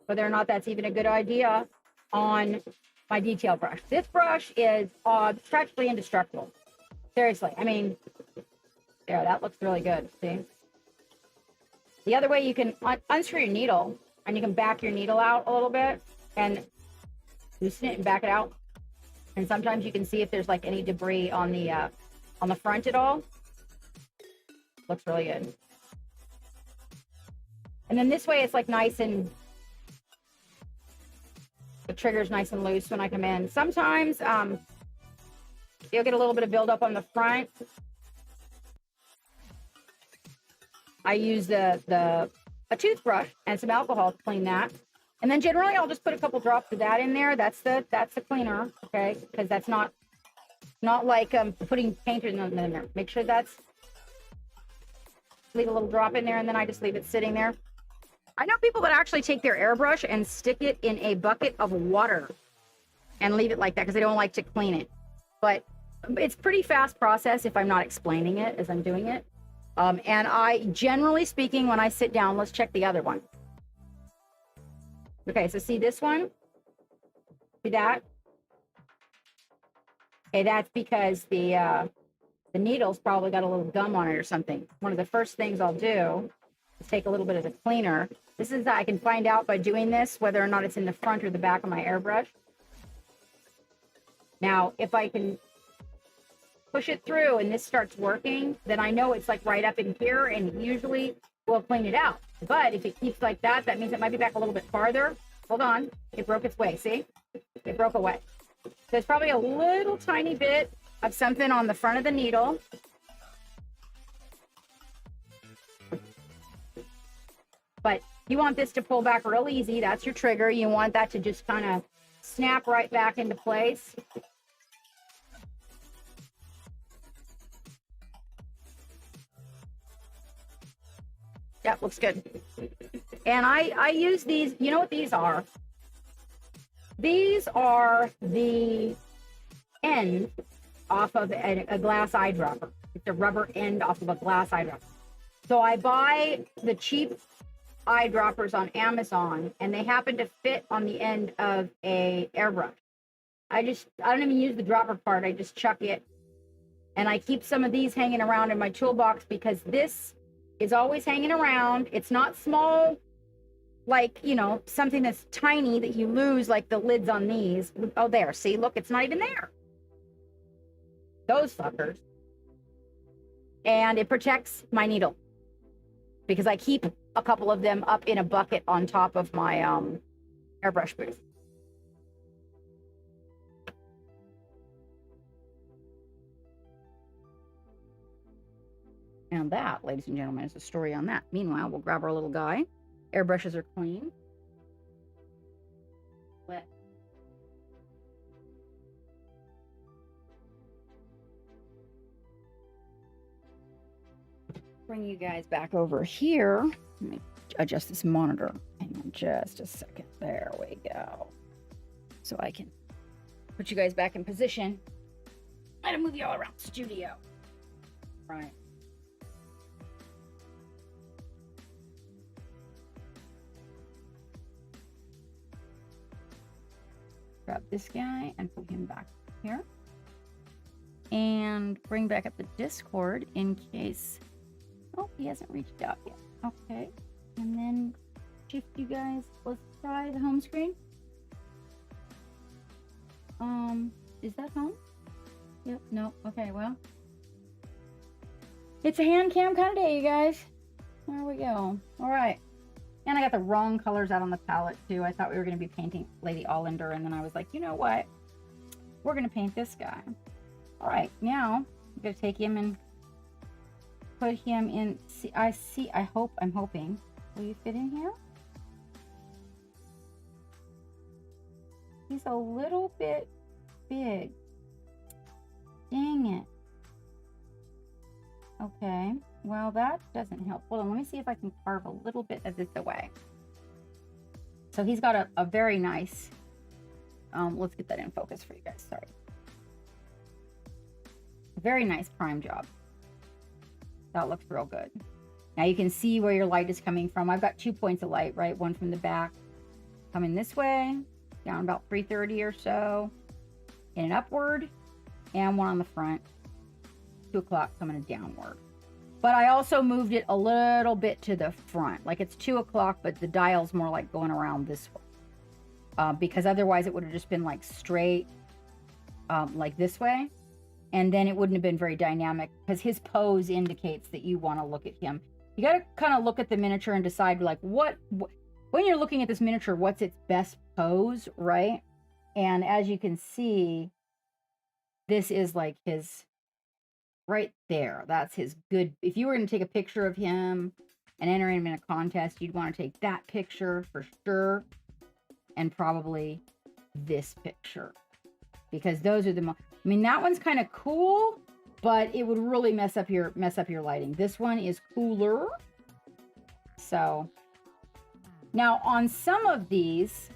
Speaker 2: whether or not that's even a good idea on my detail brush. This brush is practically indestructible. Seriously, I mean, there, that looks really good, see? The other way you can unscrew your needle, and you can back your needle out a little bit, and loosen it and back it out. And sometimes you can see if there's like any debris on the front at all. Looks really good. And then this way it's like nice and, the trigger's nice and loose when I come in. Sometimes you'll get a little bit of buildup on the front. I use a toothbrush and some alcohol to clean that. And then generally I'll just put a couple drops of that in there. That's the cleaner, okay? Because that's not like putting paint in there. Make sure that's, leave a little drop in there, and then I just leave it sitting there. I know people that actually take their airbrush and stick it in a bucket of water and leave it like that because they don't like to clean it. But it's pretty fast process if I'm not explaining it as I'm doing it. And I, generally speaking, when I sit down, let's check the other one. Okay, so see this one? See that? Okay, that's because the needle's probably got a little gum on it or something. One of the first things I'll do is take a little bit of the cleaner. This is, I can find out by doing this whether or not it's in the front or the back of my airbrush. Now, if I can push it through and this starts working, then I know it's like right up in here, and usually we'll clean it out. But if it keeps like that, that means it might be back a little bit farther. Hold on, it broke its way, see? It broke away. There's probably a little tiny bit of something on the front of the needle. But you want this to pull back real easy. That's your trigger. You want that to just kind of snap right back into place. Yep, looks good. And I use these, you know what these are? These are the end off of a glass eyedropper. It's a rubber end off of a glass eyedropper. So I buy the cheap eyedroppers on Amazon, and they happen to fit on the end of a airbrush. I don't even use the dropper part. I just chuck it. And I keep some of these hanging around in my toolbox because this is always hanging around. It's not small, like, you know, something that's tiny that you lose, like the lids on these. Oh, there. See, look, it's not even there. Those suckers. And it protects my needle because I keep a couple of them up in a bucket on top of my airbrush booth. And that, ladies and gentlemen, is the story on that. Meanwhile, we'll grab our little guy. Airbrushes are clean. Wet. Bring you guys back over here. Let me adjust this monitor. Hang on just a second. There we go. So I can put you guys back in position. I'm gonna move you all around the studio. Right. Grab this guy and put him back here. And bring back up the Discord in case... Oh, he hasn't reached out yet. Okay. And then shift you guys. Let's try the home screen. Is that home? Yep, no. Okay, well. It's a hand cam kind of day, you guys. There we go. All right. And I got the wrong colors out on the palette, too. I thought we were going to be painting Lady Allender, and then I was like, you know what? We're going to paint this guy. All right, now I'm going to take him and put him in. I'm hoping Will you fit in here? He's a little bit big. Dang it. Okay, well that doesn't help. Hold on, let me see if I can carve a little bit of this away. So he's got a very nice, let's get that in focus for you guys, sorry. Very nice prime job. That looks real good. Now you can see where your light is coming from. I've got 2 points of light, right? One from the back coming this way, down about 330 or so, and upward, and one on the front, 2 o'clock coming downward. But I also moved it a little bit to the front. Like it's 2 o'clock, but the dial's more like going around this way. Because otherwise it would have just been like straight, like this way. And then it wouldn't have been very dynamic because his pose indicates that you want to look at him. You got to kind of look at the miniature and decide like what, when you're looking at this miniature, what's its best pose, right? And as you can see, this is like his, right there. That's his good. If you were going to take a picture of him and enter him in a contest, you'd want to take that picture for sure. And probably this picture. Because those are the most, I mean, that one's kind of cool, but it would really mess up your lighting. This one is cooler. So now on some of these,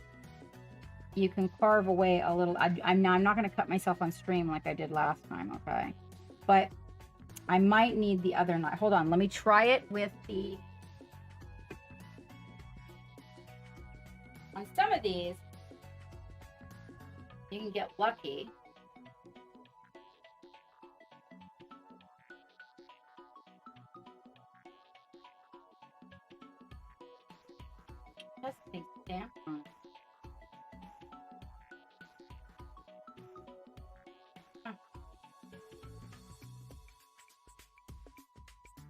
Speaker 2: you can carve away a little. I'm not going to cut myself on stream like I did last time, okay? But I might need the other knife. Hold on, let me try it with the. On some of these, you can get lucky. Just a stamp on it.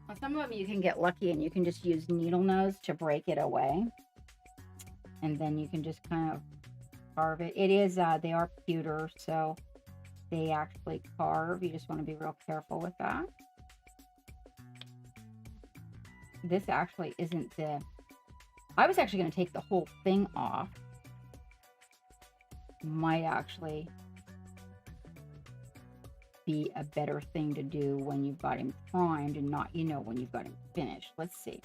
Speaker 2: Well, some of them you can get lucky and you can just use needle nose to break it away. And then you can just kind of carve it. It is, they are pewter, so they actually carve. You just want to be real careful with that. This actually isn't the... I was actually going to take the whole thing off. Might actually be a better thing to do when you've got him primed and not, you know, when you've got him finished. Let's see.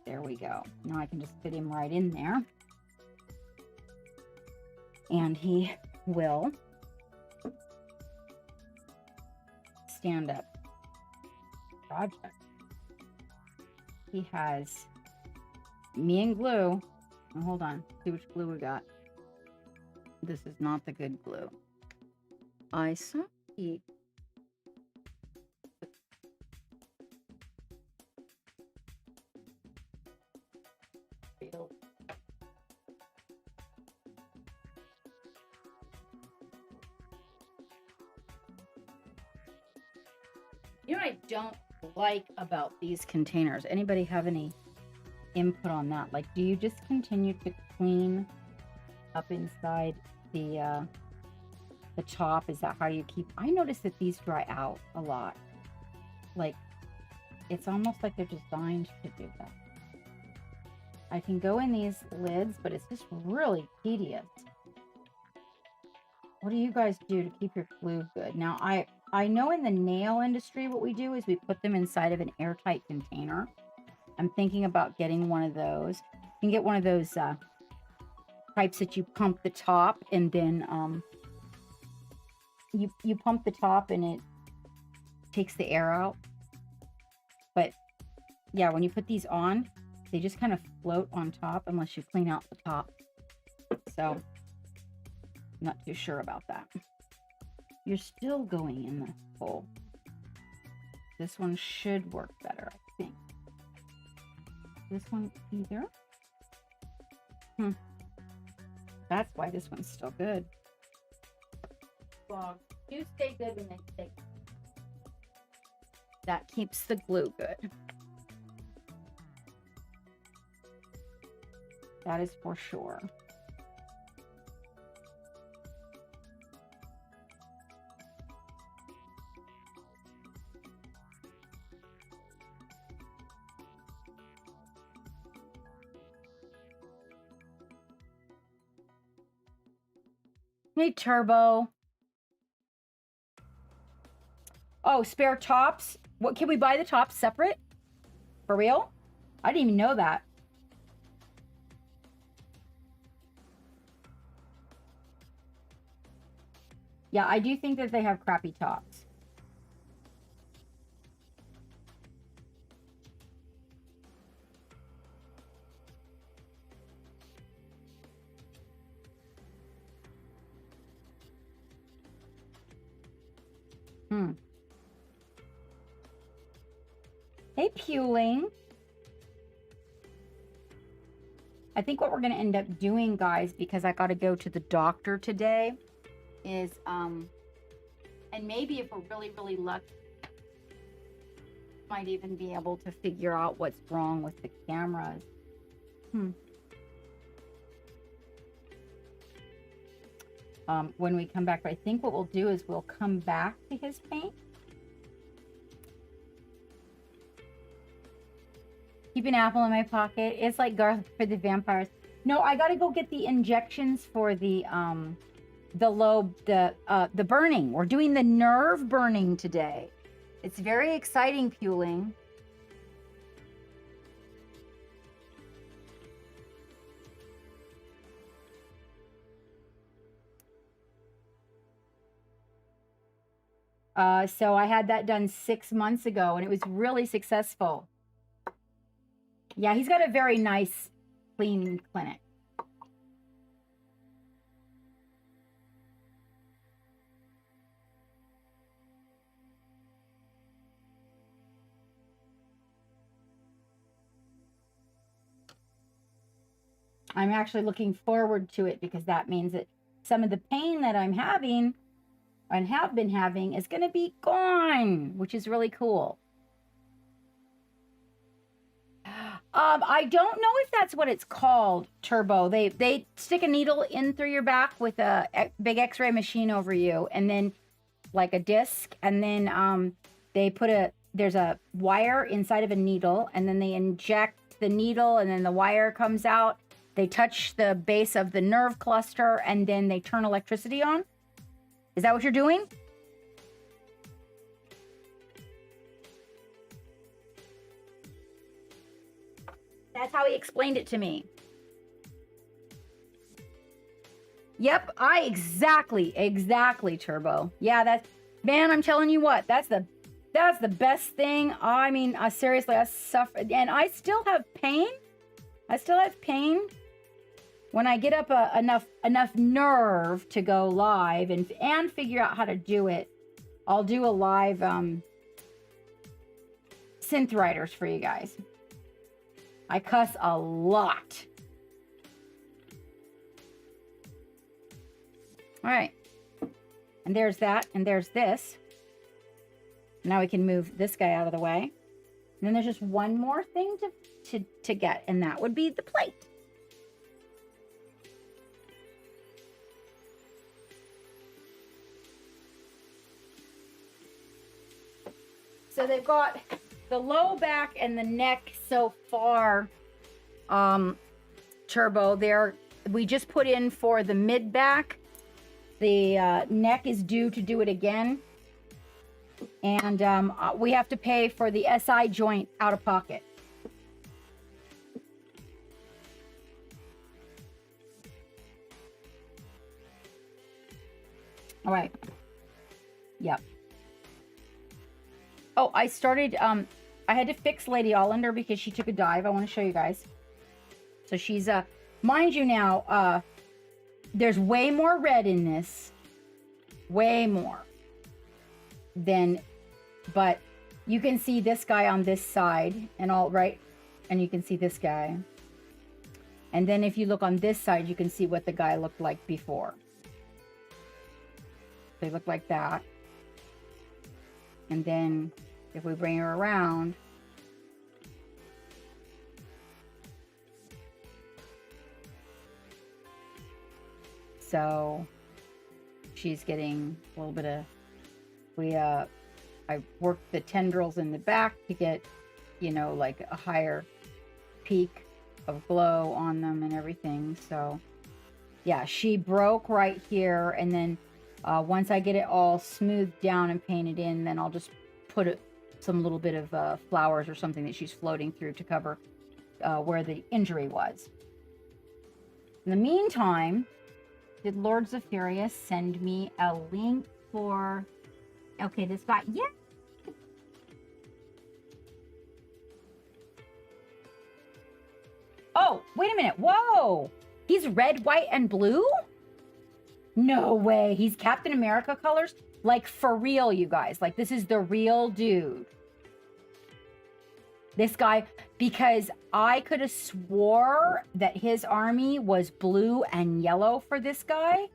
Speaker 2: There we go. Now I can just fit him right in there. And he will stand up. Project. He has me and glue. Oh, hold on. See which glue we got. This is not the good glue. I saw he. You know what I don't like about these containers? Anybody have any input on that? Like, do you just continue to clean up inside the top? Is that how you keep? I noticed that these dry out a lot. Like, it's almost like they're designed to do that. I can go in these lids, but it's just really tedious. What do you guys do to keep your glue good? Now, I know in the nail industry, what we do is we put them inside of an airtight container. I'm thinking about getting one of those. You can get one of those types that you pump the top and then you pump the top and it takes the air out. But yeah, when you put these on, they just kind of float on top unless you clean out the top. So I'm not too sure about that. You're still going in the hole. This one should work better, I think. This one either. That's why this one's still good. Well, you stay good when they stay good. That keeps the glue good. That is for sure. Hey, Turbo. Oh, spare tops. What, can we buy the tops separate? For real? I didn't even know that. Yeah, I do think that they have crappy tops. Hey, Puling. I think what we're going to end up doing, guys, because I got to go to the doctor today, is, and maybe if we're really, really lucky, might even be able to figure out what's wrong with the cameras. When we come back, but I think what we'll do is we'll come back to his paint. Keep an apple in my pocket. It's like Garth for the vampires. No, I gotta go get the injections for the burning. We're doing the nerve burning today. It's very exciting, Puling. So I had that done 6 months ago, and it was really successful. Yeah, he's got a very nice cleaning clinic. I'm actually looking forward to it because that means that some of the pain that I'm having and have been having is going to be gone, which is really cool. I don't know if that's what it's called, Turbo. They stick a needle in through your back with a big X-ray machine over you, and then like a disc, and then they put there's a wire inside of a needle, and then they inject the needle, and then the wire comes out. They touch the base of the nerve cluster, and then they turn electricity on. Is that what you're doing? That's how he explained it to me. Yep, exactly, Turbo. Yeah, man, I'm telling you what, that's the best thing. I mean, seriously, I suffer, and I still have pain. When I get up enough nerve to go live and figure out how to do it, I'll do a live synth writers for you guys. I cuss a lot. All right. And there's that, and there's this. Now we can move this guy out of the way. And then there's just one more thing to get, and that would be the plate. So they've got the low back and the neck so far, Turbo. We just put in for the mid back. The neck is due to do it again. And we have to pay for the SI joint out of pocket. All right. Yep. Oh, I started, I had to fix Lady Allender because she took a dive. I want to show you guys. So she's, mind you now, there's way more red in this. Way more. But you can see this guy on this side and all, right? And you can see this guy. And then if you look on this side, you can see what the guy looked like before. They look like that. And then if we bring her around, so she's getting a little bit of, I worked the tendrils in the back to get, you know, like a higher peak of glow on them and everything. So Yeah, she broke right here, and then once I get it all smoothed down and painted in, then I'll just put some little bit of flowers or something that she's floating through to cover where the injury was. In the meantime, did Lord Zephyrius send me a link for... Okay, this guy... Yeah! Oh, wait a minute. Whoa! He's red, white, and blue? No way. He's Captain America colors? Like, for real, you guys. Like, this is the real dude. This guy, because I could have swore that his army was blue and yellow for this guy.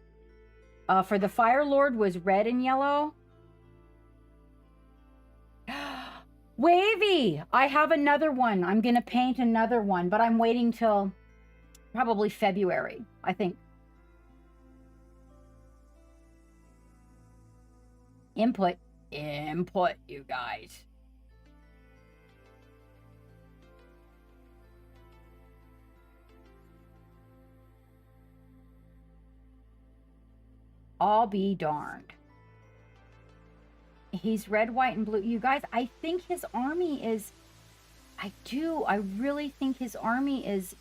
Speaker 2: For the Fire Lord was red and yellow. Wavy! I have another one. I'm going to paint another one, but I'm waiting till probably February, I think. Input, you guys. I'll be darned. He's red, white, and blue. You guys, I think his army is... I really think his army is...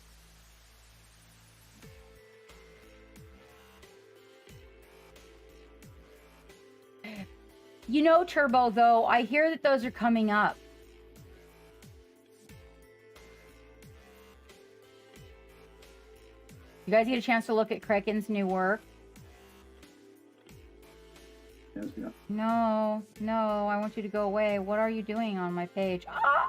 Speaker 2: You know, Turbo, though, I hear that those are coming up. You guys get a chance to look at Kraken's new work?
Speaker 4: Yes, yeah.
Speaker 2: No, I want you to go away. What are you doing on my page? Ah!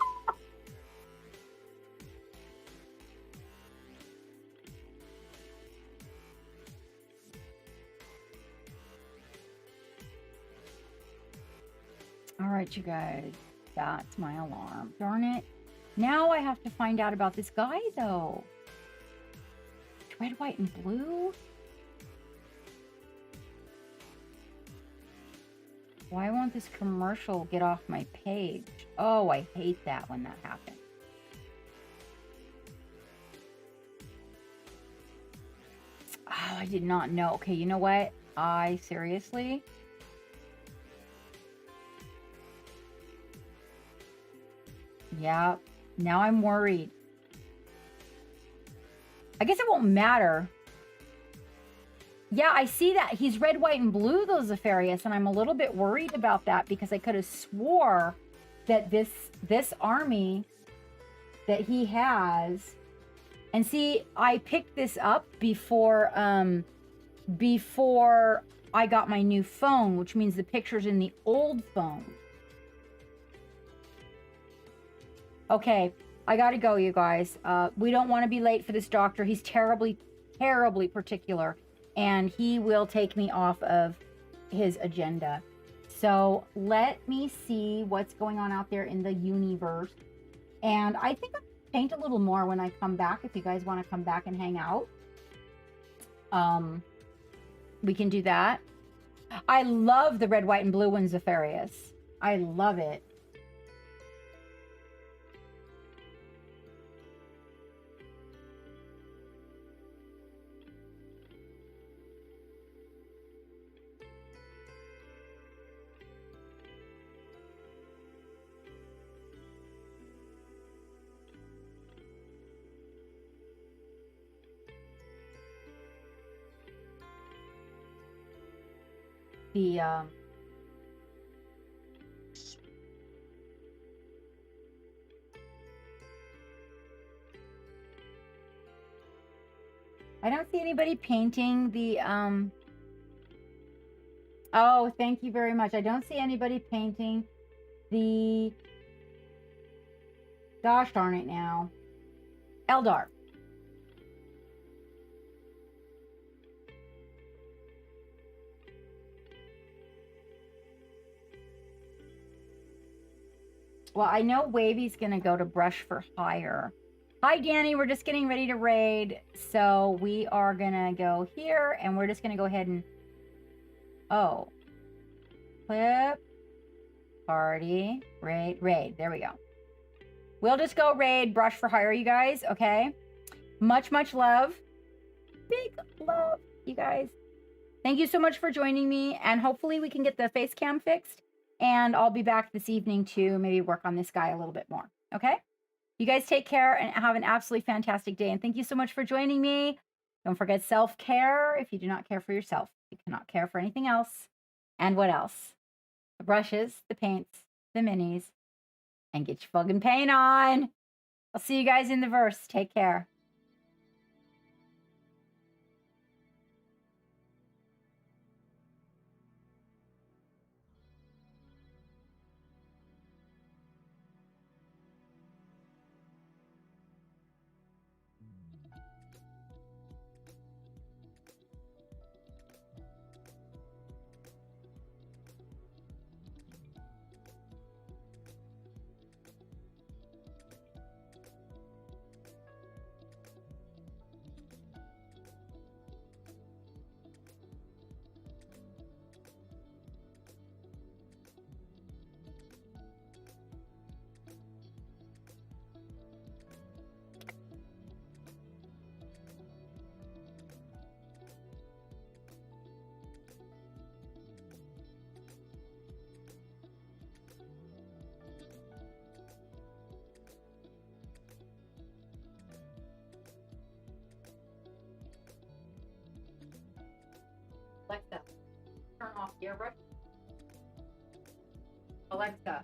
Speaker 2: All right, you guys. That's my alarm. Darn it. Now I have to find out about this guy, though. Red, white, and blue? Why won't this commercial get off my page? Oh, I hate that when that happens. Oh, I did not know. Okay, you know what? Seriously? Yeah, now I'm worried. I guess it won't matter. Yeah, I see that. He's red, white, and blue, those Zephyrius, and I'm a little bit worried about that because I could have swore that this army that he has... And see, I picked this up before I got my new phone, which means the picture's in the old phone. Okay, I gotta go, you guys. We don't want to be late for this doctor. He's terribly, terribly particular, and he will take me off of his agenda. So let me see what's going on out there in the universe. And I think I'll paint a little more when I come back, if you guys want to come back and hang out. We can do that. I love the red, white, and blue one, Zephyrius. I love it. I don't see anybody painting the oh, thank you very much. I don't see anybody painting the, gosh darn it now, Eldar. Well, I know Wavy's going to go to Brush for Hire. Hi, Danny. We're just getting ready to raid. So we are going to go here, and we're just going to go ahead and... Oh. Clip. Party. Raid. There we go. We'll just go raid Brush for Hire, you guys. Okay? Much, much love. Big love. you guys. Thank you so much for joining me, and hopefully we can get the face cam fixed, and I'll be back this evening to maybe work on this guy a little bit more, okay? You guys take care and have an absolutely fantastic day, and thank you so much for joining me. Don't forget self-care. If you do not care for yourself, you cannot care for anything else. And what else? The brushes, the paints, the minis, and get your fucking paint on. I'll see you guys in the verse. Take care. Alexa, turn off the airbrush. Alexa,